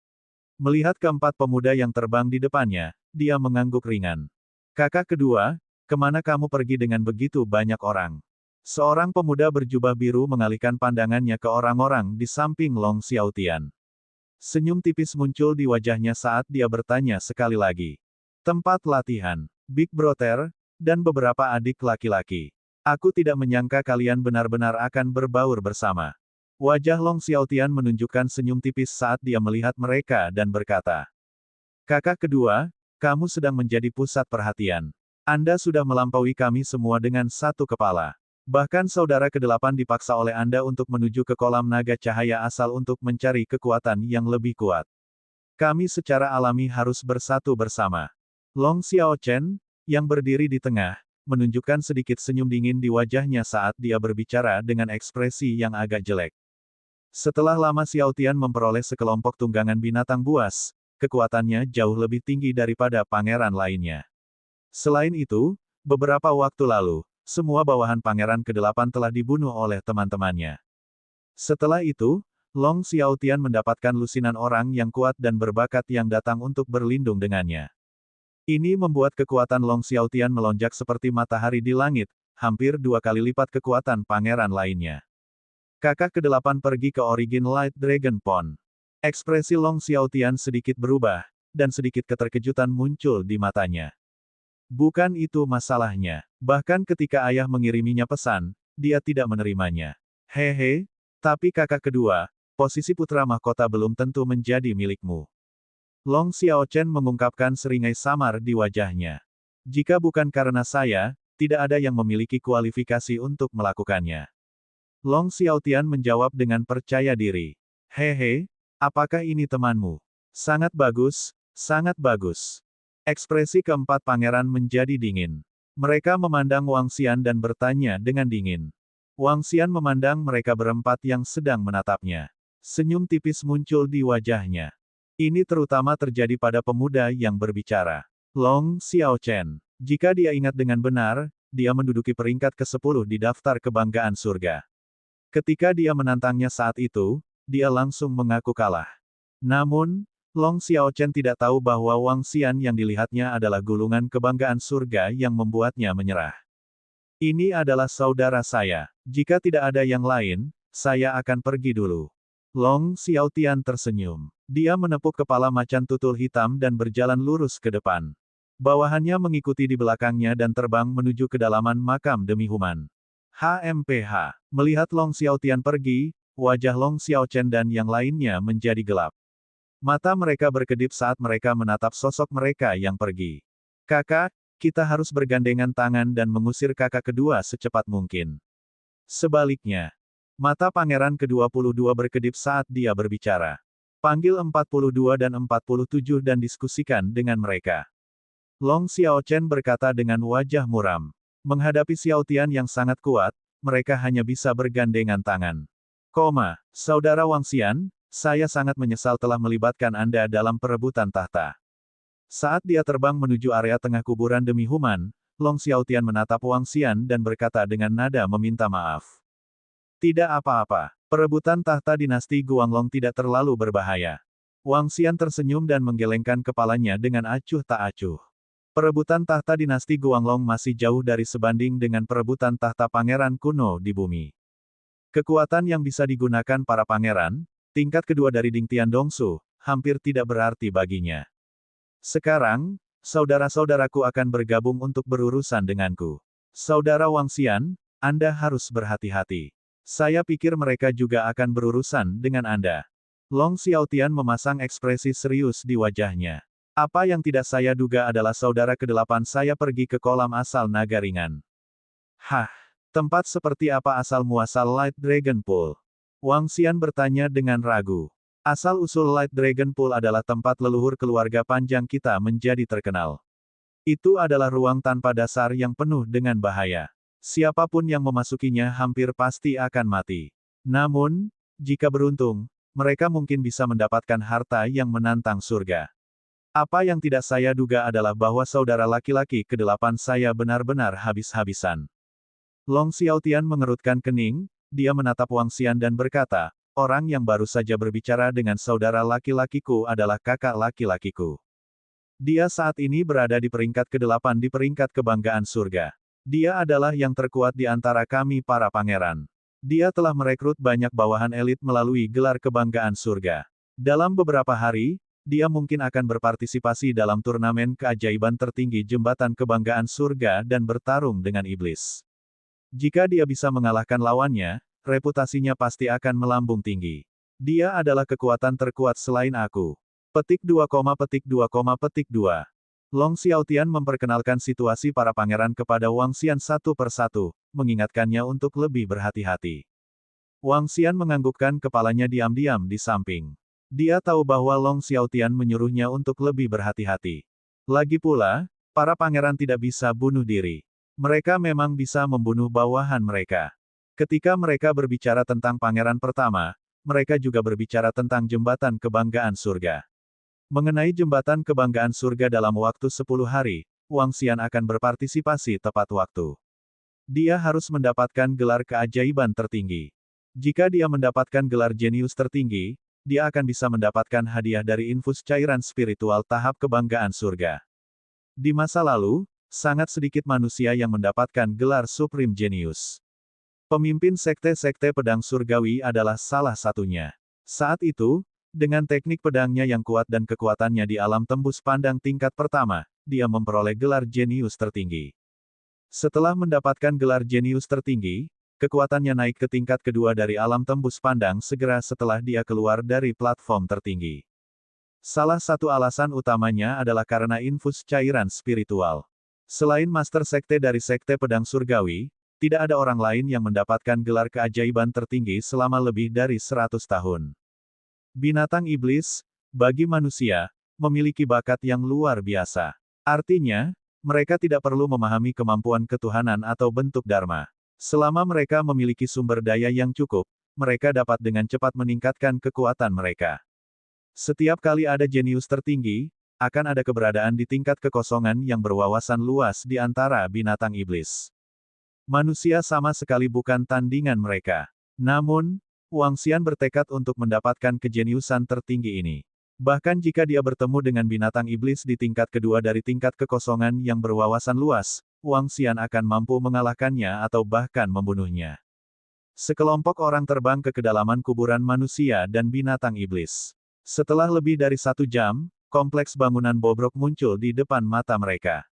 Melihat keempat pemuda yang terbang di depannya, dia mengangguk ringan. Kakak kedua, kemana kamu pergi dengan begitu banyak orang? Seorang pemuda berjubah biru mengalihkan pandangannya ke orang-orang di samping Long Xiaotian. Senyum tipis muncul di wajahnya saat dia bertanya sekali lagi. Tempat latihan, Big Brother, dan beberapa adik laki-laki. Aku tidak menyangka kalian benar-benar akan berbaur bersama. Wajah Long Xiaotian menunjukkan senyum tipis saat dia melihat mereka dan berkata. Kakak kedua, kamu sedang menjadi pusat perhatian. Anda sudah melampaui kami semua dengan satu kepala. Bahkan saudara ke-8 dipaksa oleh Anda untuk menuju ke kolam naga cahaya asal untuk mencari kekuatan yang lebih kuat. Kami secara alami harus bersatu bersama. Long Xiaochen, yang berdiri di tengah, menunjukkan sedikit senyum dingin di wajahnya saat dia berbicara dengan ekspresi yang agak jelek. Setelah lama Xiaotian memperoleh sekelompok tunggangan binatang buas, kekuatannya jauh lebih tinggi daripada pangeran lainnya. Selain itu, beberapa waktu lalu, semua bawahan pangeran ke-8 telah dibunuh oleh teman-temannya. Setelah itu, Long Xiaotian mendapatkan lusinan orang yang kuat dan berbakat yang datang untuk berlindung dengannya. Ini membuat kekuatan Long Xiaotian melonjak seperti matahari di langit, hampir 2 kali lipat kekuatan pangeran lainnya. Kakak ke-8 pergi ke Origin Light Dragon Pond. Ekspresi Long Xiaotian sedikit berubah, dan sedikit keterkejutan muncul di matanya. Bukan itu masalahnya. Bahkan ketika ayah mengiriminya pesan, dia tidak menerimanya. Hehe, tapi kakak kedua, posisi putra mahkota belum tentu menjadi milikmu. Long Xiaochen mengungkapkan seringai samar di wajahnya. Jika bukan karena saya, tidak ada yang memiliki kualifikasi untuk melakukannya. Long Xiaotian menjawab dengan percaya diri. Hehe, apakah ini temanmu? Sangat bagus, sangat bagus. Ekspresi keempat pangeran menjadi dingin. Mereka memandang Wang Xian dan bertanya dengan dingin. Wang Xian memandang mereka berempat yang sedang menatapnya. Senyum tipis muncul di wajahnya. Ini terutama terjadi pada pemuda yang berbicara. Long Xiaochen. Jika dia ingat dengan benar, dia menduduki peringkat ke-10 di daftar kebanggaan surga. Ketika dia menantangnya saat itu, dia langsung mengaku kalah. Namun, Long Xiaochen tidak tahu bahwa Wang Xian yang dilihatnya adalah gulungan kebanggaan surga yang membuatnya menyerah. Ini adalah saudara saya. Jika tidak ada yang lain, saya akan pergi dulu. Long Xiaotian tersenyum. Dia menepuk kepala macan tutul hitam dan berjalan lurus ke depan. Bawahannya mengikuti di belakangnya dan terbang menuju kedalaman makam demi Human. HMPH. Melihat Long Xiaotian pergi, wajah Long Xiaochen dan yang lainnya menjadi gelap. Mata mereka berkedip saat mereka menatap sosok mereka yang pergi. Kakak, kita harus bergandengan tangan dan mengusir kakak kedua secepat mungkin. Sebaliknya, mata pangeran ke-22 berkedip saat dia berbicara. Panggil 42 dan 47 dan diskusikan dengan mereka. Long Xiaochen berkata dengan wajah muram. Menghadapi Xiaotian yang sangat kuat, mereka hanya bisa bergandengan tangan. Saudara Wang Xian, saya sangat menyesal telah melibatkan Anda dalam perebutan tahta. Saat dia terbang menuju area tengah kuburan demi Human, Long Xiaotian menatap Wang Xian dan berkata dengan nada meminta maaf. Tidak apa-apa, perebutan tahta dinasti Guanglong tidak terlalu berbahaya. Wang Xian tersenyum dan menggelengkan kepalanya dengan acuh tak acuh. Perebutan tahta dinasti Guanglong masih jauh dari sebanding dengan perebutan tahta pangeran kuno di bumi. Kekuatan yang bisa digunakan para pangeran, tingkat kedua dari Ding Tiandongsu, hampir tidak berarti baginya. Sekarang, saudara-saudaraku akan bergabung untuk berurusan denganku. Saudara Wang Xian, Anda harus berhati-hati. Saya pikir mereka juga akan berurusan dengan Anda. Long Xiaotian memasang ekspresi serius di wajahnya. Apa yang tidak saya duga adalah saudara ke-8 saya pergi ke kolam asal naga ringan. Hah, tempat seperti apa asal-muasal Light Dragon Pool? Wang Xian bertanya dengan ragu. Asal-usul Light Dragon Pool adalah tempat leluhur keluarga panjang kita menjadi terkenal. Itu adalah ruang tanpa dasar yang penuh dengan bahaya. Siapapun yang memasukinya hampir pasti akan mati. Namun, jika beruntung, mereka mungkin bisa mendapatkan harta yang menantang surga. Apa yang tidak saya duga adalah bahwa saudara laki-laki ke-8 saya benar-benar habis-habisan. Long Xiaotian mengerutkan kening, dia menatap Wang Xian dan berkata, orang yang baru saja berbicara dengan saudara laki-lakiku adalah kakak laki-lakiku. Dia saat ini berada di peringkat ke-8 di peringkat kebanggaan surga. Dia adalah yang terkuat di antara kami para pangeran. Dia telah merekrut banyak bawahan elit melalui gelar kebanggaan surga. Dalam beberapa hari, dia mungkin akan berpartisipasi dalam turnamen keajaiban tertinggi jembatan kebanggaan surga dan bertarung dengan iblis. Jika dia bisa mengalahkan lawannya, reputasinya pasti akan melambung tinggi. Dia adalah kekuatan terkuat selain aku. Petik 2, petik 2, petik 2. Long Xiaotian memperkenalkan situasi para pangeran kepada Wang Xian satu persatu, mengingatkannya untuk lebih berhati-hati. Wang Xian menganggukkan kepalanya diam-diam di samping. Dia tahu bahwa Long Xiaotian menyuruhnya untuk lebih berhati-hati. Lagi pula, para pangeran tidak bisa bunuh diri. Mereka memang bisa membunuh bawahan mereka. Ketika mereka berbicara tentang pangeran pertama, mereka juga berbicara tentang jembatan kebanggaan surga. Mengenai jembatan kebanggaan surga dalam waktu 10 hari, Wang Xian akan berpartisipasi tepat waktu. Dia harus mendapatkan gelar keajaiban tertinggi. Jika dia mendapatkan gelar jenius tertinggi, dia akan bisa mendapatkan hadiah dari infus cairan spiritual tahap kebanggaan surga. Di masa lalu, sangat sedikit manusia yang mendapatkan gelar Supreme Genius. Pemimpin sekte-sekte pedang surgawi adalah salah satunya. Saat itu, Dengan teknik pedangnya yang kuat dan kekuatannya di alam tembus pandang tingkat pertama, dia memperoleh gelar jenius tertinggi. Setelah mendapatkan gelar jenius tertinggi, kekuatannya naik ke tingkat kedua dari alam tembus pandang segera setelah dia keluar dari platform tertinggi. Salah satu alasan utamanya adalah karena infus cairan spiritual. Selain Master Sekte dari Sekte Pedang Surgawi, tidak ada orang lain yang mendapatkan gelar keajaiban tertinggi selama lebih dari 100 tahun. Binatang iblis, bagi manusia, memiliki bakat yang luar biasa. Artinya, mereka tidak perlu memahami kemampuan ketuhanan atau bentuk dharma. Selama mereka memiliki sumber daya yang cukup, mereka dapat dengan cepat meningkatkan kekuatan mereka. Setiap kali ada jenius tertinggi, akan ada keberadaan di tingkat kekosongan yang berwawasan luas di antara binatang iblis. Manusia sama sekali bukan tandingan mereka. Namun, Wang Xian bertekad untuk mendapatkan kejeniusan tertinggi ini. Bahkan jika dia bertemu dengan binatang iblis di tingkat kedua dari tingkat kekosongan yang berwawasan luas, Wang Xian akan mampu mengalahkannya atau bahkan membunuhnya. Sekelompok orang terbang ke kedalaman kuburan manusia dan binatang iblis. Setelah lebih dari 1 jam, kompleks bangunan bobrok muncul di depan mata mereka.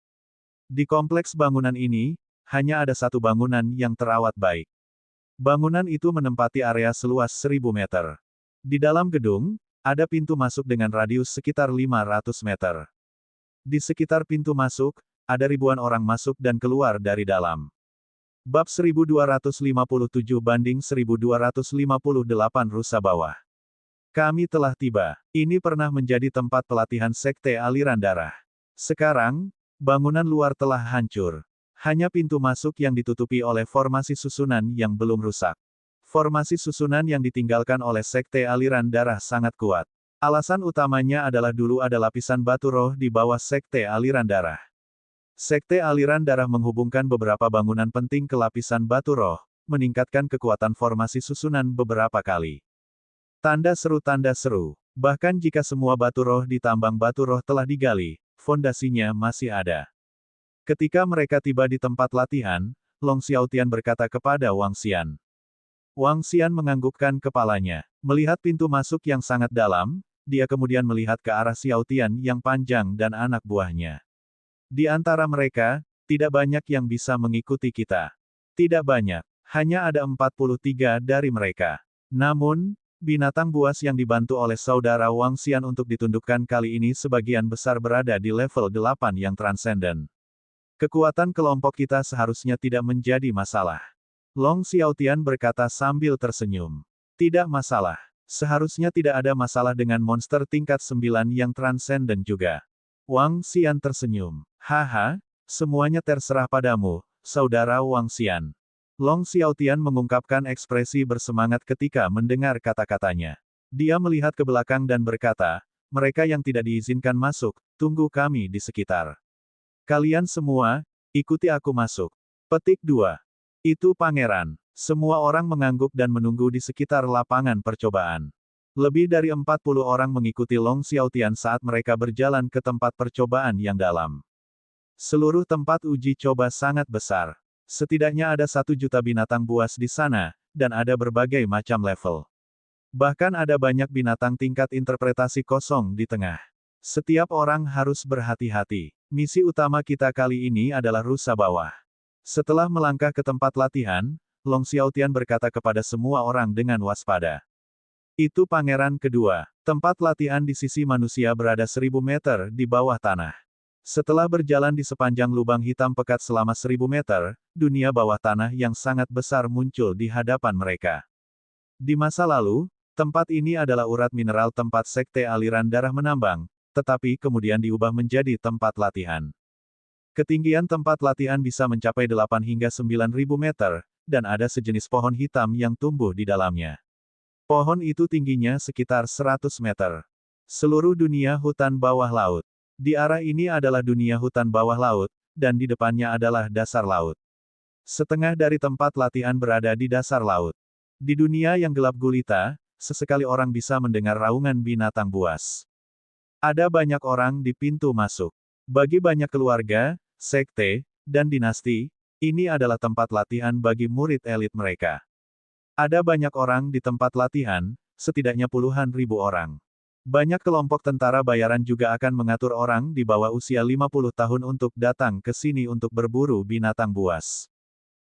Di kompleks bangunan ini, hanya ada satu bangunan yang terawat baik. Bangunan itu menempati area seluas 1000 meter. Di dalam gedung, ada pintu masuk dengan radius sekitar 500 meter. Di sekitar pintu masuk, ada ribuan orang masuk dan keluar dari dalam. Bab 1257-1258 Rusa Bawah. Kami telah tiba. Ini pernah menjadi tempat pelatihan sekte aliran darah. Sekarang, bangunan luar telah hancur. Hanya pintu masuk yang ditutupi oleh formasi susunan yang belum rusak. Formasi susunan yang ditinggalkan oleh sekte aliran darah sangat kuat. Alasan utamanya adalah dulu ada lapisan batu roh di bawah sekte aliran darah. Sekte aliran darah menghubungkan beberapa bangunan penting ke lapisan batu roh, meningkatkan kekuatan formasi susunan beberapa kali. Tanda seru. Bahkan jika semua batu roh di tambang batu roh telah digali, fondasinya masih ada. Ketika mereka tiba di tempat latihan, Long Xiaotian berkata kepada Wang Xian. Wang Xian menganggukkan kepalanya. Melihat pintu masuk yang sangat dalam, dia kemudian melihat ke arah Xiaotian yang panjang dan anak buahnya. Di antara mereka, tidak banyak yang bisa mengikuti kita. Tidak banyak, hanya ada 43 dari mereka. Namun, binatang buas yang dibantu oleh saudara Wang Xian untuk ditundukkan kali ini sebagian besar berada di level 8 yang transenden. Kekuatan kelompok kita seharusnya tidak menjadi masalah. Long Xiaotian berkata sambil tersenyum. Tidak masalah. Seharusnya tidak ada masalah dengan monster tingkat 9 yang transenden juga. Wang Xian tersenyum. Haha, semuanya terserah padamu, saudara Wang Xian. Long Xiaotian mengungkapkan ekspresi bersemangat ketika mendengar kata-katanya. Dia melihat ke belakang dan berkata, mereka yang tidak diizinkan masuk, tunggu kami di sekitar. Kalian semua, ikuti aku masuk. Petik 2. Itu pangeran. Semua orang mengangguk dan menunggu di sekitar lapangan percobaan. Lebih dari 40 orang mengikuti Long Xiaotian saat mereka berjalan ke tempat percobaan yang dalam. Seluruh tempat uji coba sangat besar. Setidaknya ada 1 juta binatang buas di sana, dan ada berbagai macam level. Bahkan ada banyak binatang tingkat interpretasi kosong di tengah. Setiap orang harus berhati-hati. Misi utama kita kali ini adalah rusa bawah. Setelah melangkah ke tempat latihan, Long Xiaotian berkata kepada semua orang dengan waspada. Itu pangeran kedua. Tempat latihan di sisi manusia berada 1000 meter di bawah tanah. Setelah berjalan di sepanjang lubang hitam pekat selama 1000 meter, dunia bawah tanah yang sangat besar muncul di hadapan mereka. Di masa lalu, tempat ini adalah urat mineral tempat sekte aliran darah menambang, tetapi kemudian diubah menjadi tempat latihan. Ketinggian tempat latihan bisa mencapai 8 hingga 9.000 meter, dan ada sejenis pohon hitam yang tumbuh di dalamnya. Pohon itu tingginya sekitar 100 meter. Seluruh dunia hutan bawah laut. Di arah ini adalah dunia hutan bawah laut, dan di depannya adalah dasar laut. Setengah dari tempat latihan berada di dasar laut. Di dunia yang gelap gulita, sesekali orang bisa mendengar raungan binatang buas. Ada banyak orang di pintu masuk. Bagi banyak keluarga, sekte, dan dinasti, ini adalah tempat latihan bagi murid elit mereka. Ada banyak orang di tempat latihan, setidaknya puluhan ribu orang. Banyak kelompok tentara bayaran juga akan mengatur orang di bawah usia 50 tahun untuk datang ke sini untuk berburu binatang buas.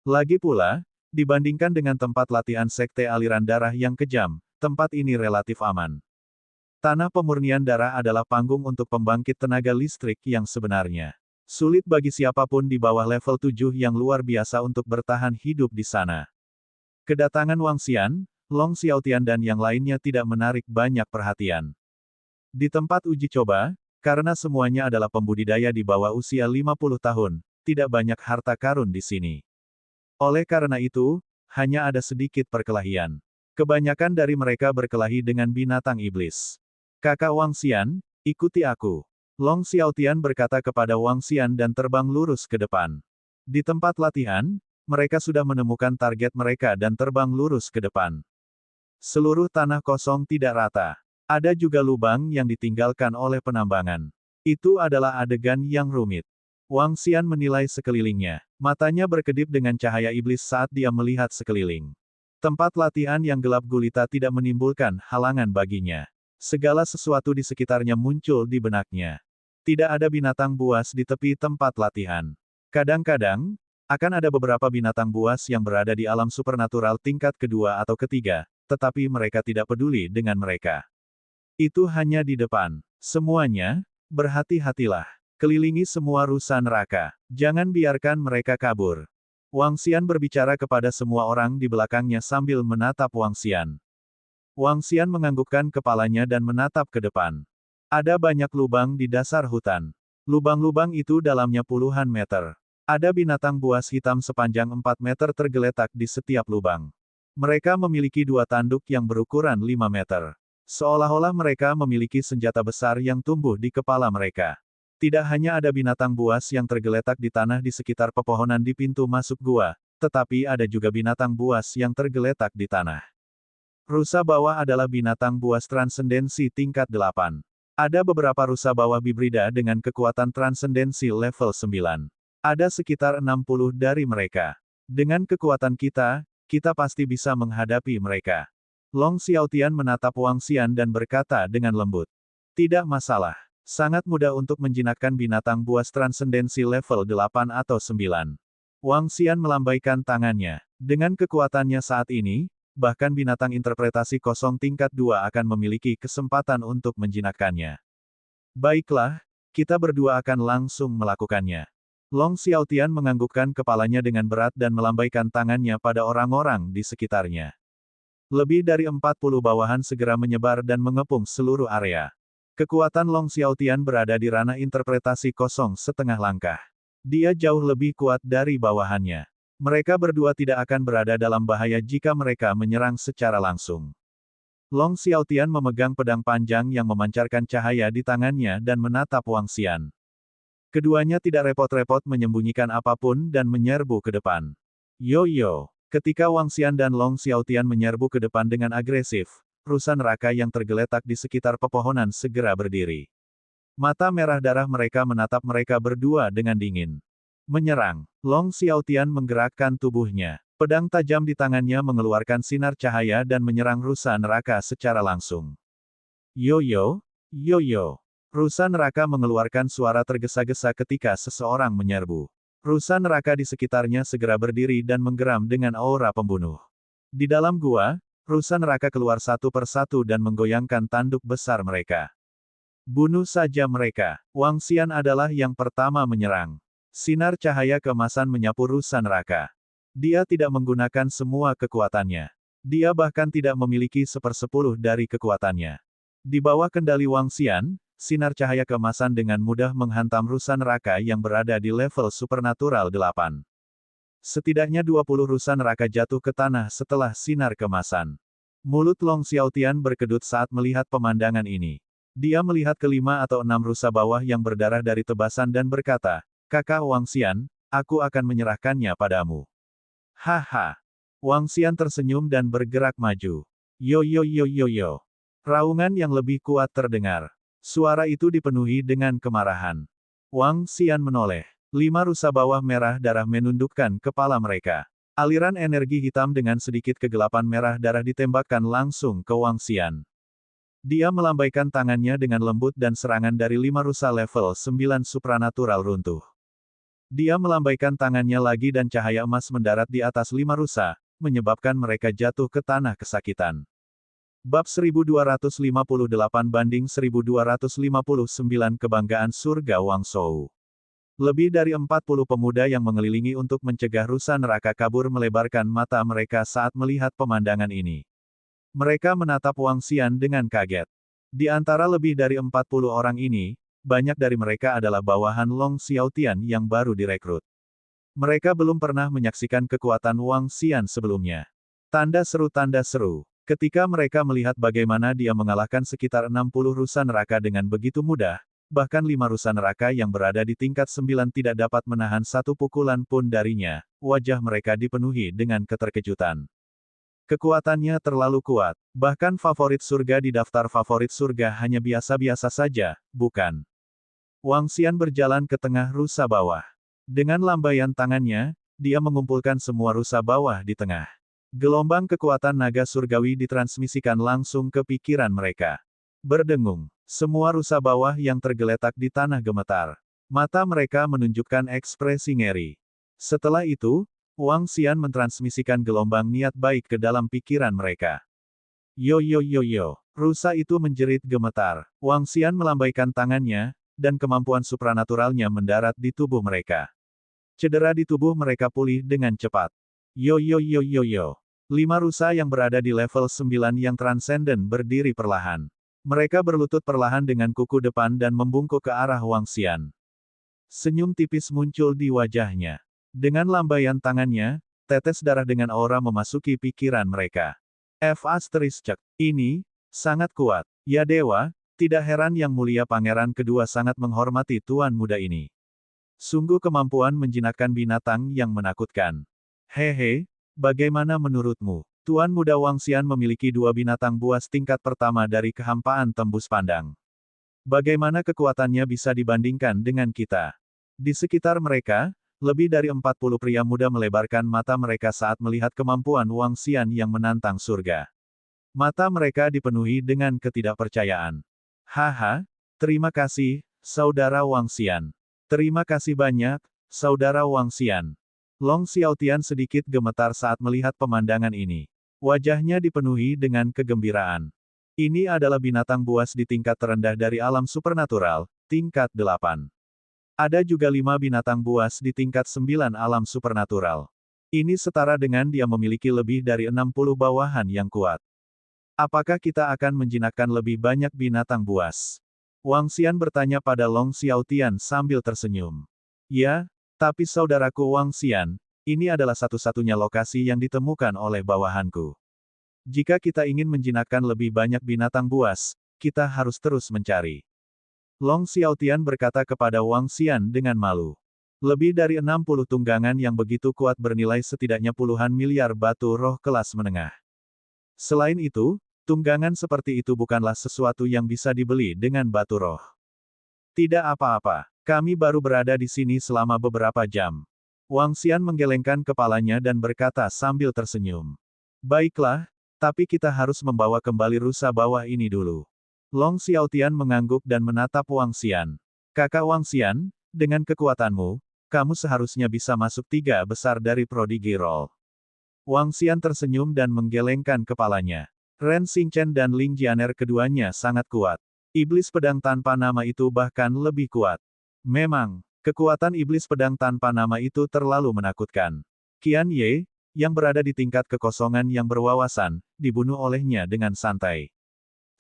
Lagi pula, dibandingkan dengan tempat latihan sekte aliran darah yang kejam, tempat ini relatif aman. Tanah pemurnian darah adalah panggung untuk pembangkit tenaga listrik yang sebenarnya. Sulit bagi siapapun di bawah level 7 yang luar biasa untuk bertahan hidup di sana. Kedatangan Wang Xian, Long Xiaotian dan yang lainnya tidak menarik banyak perhatian. Di tempat uji coba, karena semuanya adalah pembudidaya di bawah usia 50 tahun, tidak banyak harta karun di sini. Oleh karena itu, hanya ada sedikit perkelahian. Kebanyakan dari mereka berkelahi dengan binatang iblis. Kakak Wang Xian, ikuti aku. Long Xiaotian berkata kepada Wang Xian dan terbang lurus ke depan. Di tempat latihan, mereka sudah menemukan target mereka dan terbang lurus ke depan. Seluruh tanah kosong tidak rata. Ada juga lubang yang ditinggalkan oleh penambangan. Itu adalah adegan yang rumit. Wang Xian menilai sekelilingnya. Matanya berkedip dengan cahaya iblis saat dia melihat sekeliling. Tempat latihan yang gelap gulita tidak menimbulkan halangan baginya. Segala sesuatu di sekitarnya muncul di benaknya. Tidak ada binatang buas di tepi tempat latihan. Kadang-kadang, akan ada beberapa binatang buas yang berada di alam supernatural tingkat kedua atau ketiga, tetapi mereka tidak peduli dengan mereka. Itu hanya di depan. Semuanya, berhati-hatilah. Kelilingi semua rusa neraka. Jangan biarkan mereka kabur. Wang Xian berbicara kepada semua orang di belakangnya sambil menatap Wang Xian. Wang Xian menganggukkan kepalanya dan menatap ke depan. Ada banyak lubang di dasar hutan. Lubang-lubang itu dalamnya puluhan meter. Ada binatang buas hitam sepanjang 4 meter tergeletak di setiap lubang. Mereka memiliki 2 tanduk yang berukuran 5 meter. Seolah-olah mereka memiliki senjata besar yang tumbuh di kepala mereka. Tidak hanya ada binatang buas yang tergeletak di tanah di sekitar pepohonan di pintu masuk gua, tetapi ada juga binatang buas yang tergeletak di tanah. Rusa bawah adalah binatang buas transendensi tingkat 8. Ada beberapa rusa bawah bibrida dengan kekuatan transendensi level 9. Ada sekitar 60 dari mereka. Dengan kekuatan kita pasti bisa menghadapi mereka. Long Xiaotian menatap Wang Xian dan berkata dengan lembut. Tidak masalah. Sangat mudah untuk menjinakkan binatang buas transendensi level 8 atau 9. Wang Xian melambaikan tangannya. Dengan kekuatannya saat ini, bahkan binatang interpretasi kosong tingkat 2 akan memiliki kesempatan untuk menjinakkannya. Baiklah, kita berdua akan langsung melakukannya. Long Xiaotian menganggukkan kepalanya dengan berat dan melambaikan tangannya pada orang-orang di sekitarnya. Lebih dari 40 bawahan segera menyebar dan mengepung seluruh area. Kekuatan Long Xiaotian berada di ranah interpretasi kosong setengah langkah. Dia jauh lebih kuat dari bawahannya. Mereka berdua tidak akan berada dalam bahaya jika mereka menyerang secara langsung. Long Xiaotian memegang pedang panjang yang memancarkan cahaya di tangannya dan menatap Wang Xian. Keduanya tidak repot-repot menyembunyikan apapun dan menyerbu ke depan. Yo-yo. Ketika Wang Xian dan Long Xiaotian menyerbu ke depan dengan agresif, rusa neraka yang tergeletak di sekitar pepohonan segera berdiri. Mata merah darah mereka menatap mereka berdua dengan dingin. Menyerang. Long Xiaotian menggerakkan tubuhnya. Pedang tajam di tangannya mengeluarkan sinar cahaya dan menyerang rusa neraka secara langsung. Yo-yo, yo-yo. Rusa neraka mengeluarkan suara tergesa-gesa ketika seseorang menyerbu. Rusa neraka di sekitarnya segera berdiri dan menggeram dengan aura pembunuh. Di dalam gua, rusa neraka keluar satu persatu dan menggoyangkan tanduk besar mereka. Bunuh saja mereka. Wang Xian adalah yang pertama menyerang. Sinar cahaya keemasan menyapu rusa neraka. Dia tidak menggunakan semua kekuatannya. Dia bahkan tidak memiliki 1/10 dari kekuatannya. Di bawah kendali Wang Xian, sinar cahaya keemasan dengan mudah menghantam rusa neraka yang berada di level supernatural 8. Setidaknya 20 rusa neraka jatuh ke tanah setelah sinar keemasan. Mulut Long Xiaotian berkedut saat melihat pemandangan ini. Dia melihat kelima atau 6 rusa bawah yang berdarah dari tebasan dan berkata, Kakak Wang Xian, aku akan menyerahkannya padamu. Haha. Wang Xian tersenyum dan bergerak maju. Yo yo yo yo yo. Raungan yang lebih kuat terdengar. Suara itu dipenuhi dengan kemarahan. Wang Xian menoleh. 5 rusa bawah merah darah menundukkan kepala mereka. Aliran energi hitam dengan sedikit kegelapan merah darah ditembakkan langsung ke Wang Xian. Dia melambaikan tangannya dengan lembut dan serangan dari 5 rusa level 9 supranatural runtuh. Dia melambaikan tangannya lagi dan cahaya emas mendarat di atas 5 rusa, menyebabkan mereka jatuh ke tanah kesakitan. Bab 1258-1259 Kebanggaan Surga Wang Shou. Lebih dari 40 pemuda yang mengelilingi untuk mencegah rusa neraka kabur melebarkan mata mereka saat melihat pemandangan ini. Mereka menatap Wang Xian dengan kaget. Di antara lebih dari 40 orang ini, banyak dari mereka adalah bawahan Long Xiaotian yang baru direkrut. Mereka belum pernah menyaksikan kekuatan Wang Xian sebelumnya. Tanda seru. Ketika mereka melihat bagaimana dia mengalahkan sekitar 60 rusa neraka dengan begitu mudah, bahkan 5 rusa neraka yang berada di tingkat 9 tidak dapat menahan satu pukulan pun darinya, wajah mereka dipenuhi dengan keterkejutan. Kekuatannya terlalu kuat, bahkan favorit surga di daftar favorit surga hanya biasa-biasa saja, bukan? Wang Xian berjalan ke tengah rusa bawah. Dengan lambaian tangannya, dia mengumpulkan semua rusa bawah di tengah. Gelombang kekuatan naga surgawi ditransmisikan langsung ke pikiran mereka. Berdengung, semua rusa bawah yang tergeletak di tanah gemetar. Mata mereka menunjukkan ekspresi ngeri. Setelah itu, Wang Xian mentransmisikan gelombang niat baik ke dalam pikiran mereka. Yo. Rusa itu menjerit gemetar. Wang Xian melambaikan tangannya, dan kemampuan supranaturalnya mendarat di tubuh mereka. Cedera di tubuh mereka pulih dengan cepat. Yo. 5 rusa yang berada di level 9 yang transenden berdiri perlahan. Mereka berlutut perlahan dengan kuku depan dan membungkuk ke arah Wang Xian. Senyum tipis muncul di wajahnya. Dengan lambaian tangannya, tetes darah dengan aura memasuki pikiran mereka. Ini sangat kuat. Ya dewa, tidak heran yang mulia pangeran kedua sangat menghormati tuan muda ini. Sungguh kemampuan menjinakkan binatang yang menakutkan. Hehe, bagaimana menurutmu? Tuan muda Wang Xian memiliki 2 binatang buas tingkat pertama dari kehampaan tembus pandang. Bagaimana kekuatannya bisa dibandingkan dengan kita? Di sekitar mereka, lebih dari 40 pria muda melebarkan mata mereka saat melihat kemampuan Wang Xian yang menantang surga. Mata mereka dipenuhi dengan ketidakpercayaan. Haha, terima kasih, saudara Wang Xian. Terima kasih banyak, saudara Wang Xian. Long Xiaotian sedikit gemetar saat melihat pemandangan ini. Wajahnya dipenuhi dengan kegembiraan. Ini adalah binatang buas di tingkat terendah dari alam supernatural, tingkat 8. Ada juga 5 binatang buas di tingkat 9 alam supernatural. Ini setara dengan dia memiliki lebih dari 60 bawahan yang kuat. Apakah kita akan menjinakkan lebih banyak binatang buas? Wang Xian bertanya pada Long Xiaotian sambil tersenyum. Ya, tapi saudaraku Wang Xian, ini adalah satu-satunya lokasi yang ditemukan oleh bawahanku. Jika kita ingin menjinakkan lebih banyak binatang buas, kita harus terus mencari. Long Xiaotian berkata kepada Wang Xian dengan malu. Lebih dari 60 tunggangan yang begitu kuat bernilai setidaknya puluhan miliar batu roh kelas menengah. Selain itu, tunggangan seperti itu bukanlah sesuatu yang bisa dibeli dengan batu roh. Tidak apa-apa, kami baru berada di sini selama beberapa jam. Wang Xian menggelengkan kepalanya dan berkata sambil tersenyum. Baiklah, tapi kita harus membawa kembali rusa bawah ini dulu. Long Xiaotian mengangguk dan menatap Wang Xian. Kakak Wang Xian, dengan kekuatanmu, kamu seharusnya bisa masuk 3 besar dari Prodigy Roll. Wang Xian tersenyum dan menggelengkan kepalanya. Ren Xingchen dan Ling Jianer keduanya sangat kuat. Iblis pedang tanpa nama itu bahkan lebih kuat. Memang, kekuatan iblis pedang tanpa nama itu terlalu menakutkan. Qian Ye, yang berada di tingkat kekosongan yang berwawasan, dibunuh olehnya dengan santai.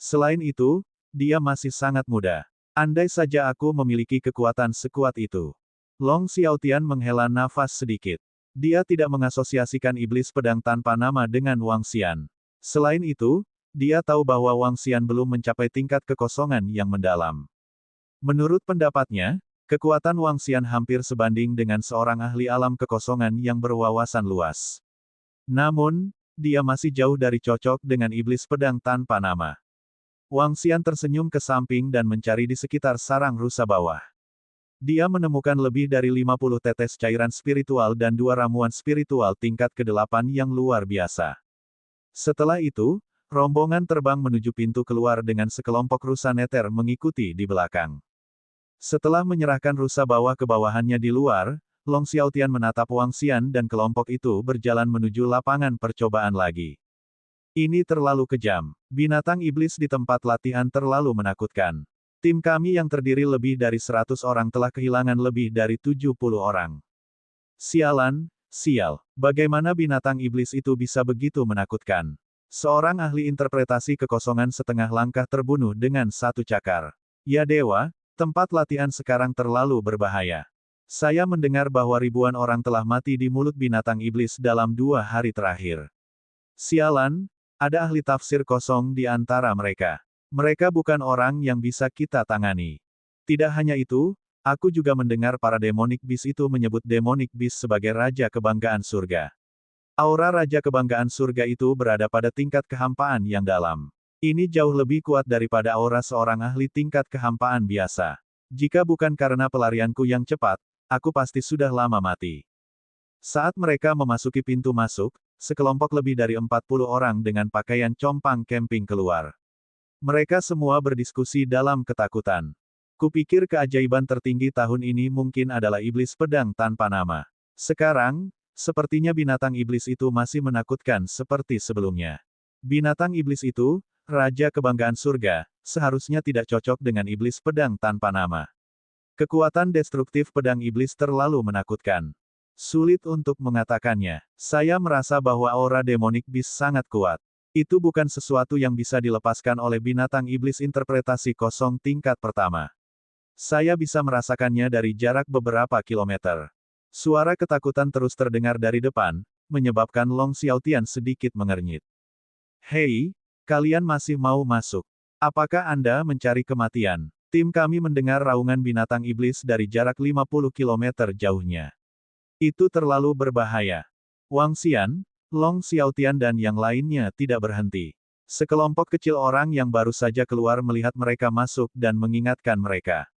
Selain itu, dia masih sangat muda. Andai saja aku memiliki kekuatan sekuat itu. Long Xiaotian menghela nafas sedikit. Dia tidak mengasosiasikan iblis pedang tanpa nama dengan Wang Xian. Selain itu, dia tahu bahwa Wang Xian belum mencapai tingkat kekosongan yang mendalam. Menurut pendapatnya, kekuatan Wang Xian hampir sebanding dengan seorang ahli alam kekosongan yang berwawasan luas. Namun, dia masih jauh dari cocok dengan iblis pedang tanpa nama. Wang Xian tersenyum ke samping dan mencari di sekitar sarang rusa bawah. Dia menemukan lebih dari 50 tetes cairan spiritual dan 2 ramuan spiritual tingkat ke-8 yang luar biasa. Setelah itu, Rombongan terbang menuju pintu keluar dengan sekelompok rusa neter mengikuti di belakang. Setelah menyerahkan rusa bawah ke bawahannya di luar, Long Xiaotian menatap Wang Xian dan kelompok itu berjalan menuju lapangan percobaan lagi. Ini terlalu kejam. Binatang iblis di tempat latihan terlalu menakutkan. Tim kami yang terdiri lebih dari 100 orang telah kehilangan lebih dari 70 orang. Sialan, sial. Bagaimana binatang iblis itu bisa begitu menakutkan? Seorang ahli interpretasi kekosongan setengah langkah terbunuh dengan satu cakar. Ya dewa, tempat latihan sekarang terlalu berbahaya. Saya mendengar bahwa ribuan orang telah mati di mulut binatang iblis dalam 2 hari terakhir. Sialan, ada ahli tafsir kosong di antara mereka. Mereka bukan orang yang bisa kita tangani. Tidak hanya itu, aku juga mendengar para demonic beast itu menyebut demonic beast sebagai raja kebanggaan surga. Aura raja kebanggaan surga itu berada pada tingkat kehampaan yang dalam. Ini jauh lebih kuat daripada aura seorang ahli tingkat kehampaan biasa. Jika bukan karena pelarianku yang cepat, aku pasti sudah lama mati. Saat mereka memasuki pintu masuk, sekelompok lebih dari 40 orang dengan pakaian compang camping keluar. Mereka semua berdiskusi dalam ketakutan. Kupikir keajaiban tertinggi tahun ini mungkin adalah iblis pedang tanpa nama. Sekarang, sepertinya binatang iblis itu masih menakutkan seperti sebelumnya. Binatang iblis itu, raja kebanggaan surga, seharusnya tidak cocok dengan iblis pedang tanpa nama. Kekuatan destruktif pedang iblis terlalu menakutkan. Sulit untuk mengatakannya. Saya merasa bahwa aura demonic beast sangat kuat. Itu bukan sesuatu yang bisa dilepaskan oleh binatang iblis interpretasi kosong tingkat pertama. Saya bisa merasakannya dari jarak beberapa kilometer. Suara ketakutan terus terdengar dari depan, menyebabkan Long Xiaotian sedikit mengernyit. Hei, kalian masih mau masuk? Apakah Anda mencari kematian? Tim kami mendengar raungan binatang iblis dari jarak 50 km jauhnya. Itu terlalu berbahaya. Wang Xian, Long Xiaotian dan yang lainnya tidak berhenti. Sekelompok kecil orang yang baru saja keluar melihat mereka masuk dan mengingatkan mereka.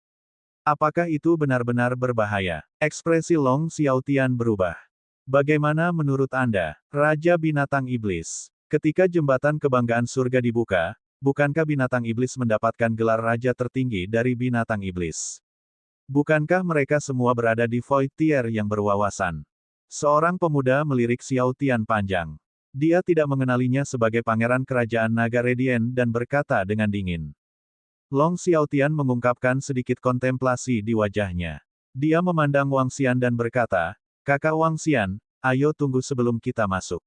Apakah itu benar-benar berbahaya? Ekspresi Long Xiaotian berubah. Bagaimana menurut Anda, Raja Binatang Iblis? Ketika jembatan kebanggaan surga dibuka, bukankah binatang iblis mendapatkan gelar raja tertinggi dari binatang iblis? Bukankah mereka semua berada di Void Tier yang berwawasan? Seorang pemuda melirik Xiaotian panjang. Dia tidak mengenalinya sebagai pangeran kerajaan naga Radiant dan berkata dengan dingin. Long Xiaotian mengungkapkan sedikit kontemplasi di wajahnya. Dia memandang Wang Xian dan berkata, "Kakak Wang Xian, ayo tunggu sebelum kita masuk."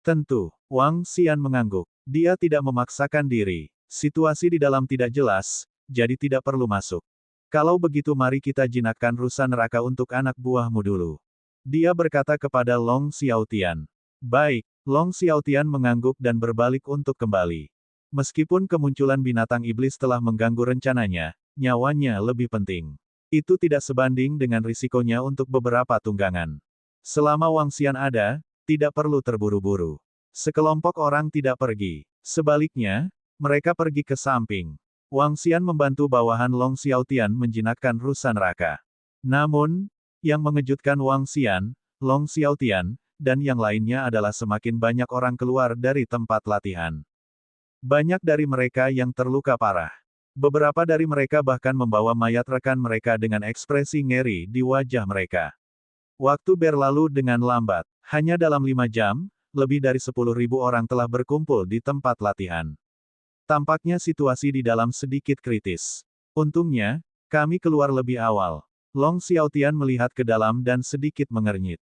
Tentu, Wang Xian mengangguk. Dia tidak memaksakan diri. Situasi di dalam tidak jelas, jadi tidak perlu masuk. Kalau begitu mari kita jinakkan rusa neraka untuk anak buahmu dulu. Dia berkata kepada Long Xiaotian. Baik, Long Xiaotian mengangguk dan berbalik untuk kembali. Meskipun kemunculan binatang iblis telah mengganggu rencananya, nyawanya lebih penting. Itu tidak sebanding dengan risikonya untuk beberapa tunggangan. Selama Wang Xian ada, tidak perlu terburu-buru. Sekelompok orang tidak pergi. Sebaliknya, mereka pergi ke samping. Wang Xian membantu bawahan Long Xiaotian menjinakkan rusa neraka. Namun, yang mengejutkan Wang Xian, Long Xiaotian, dan yang lainnya adalah semakin banyak orang keluar dari tempat latihan. Banyak dari mereka yang terluka parah. Beberapa dari mereka bahkan membawa mayat rekan mereka dengan ekspresi ngeri di wajah mereka. Waktu berlalu dengan lambat. Hanya dalam 5 jam, lebih dari 10.000 orang telah berkumpul di tempat latihan. Tampaknya situasi di dalam sedikit kritis. Untungnya, kami keluar lebih awal. Long Xiaotian melihat ke dalam dan sedikit mengernyit.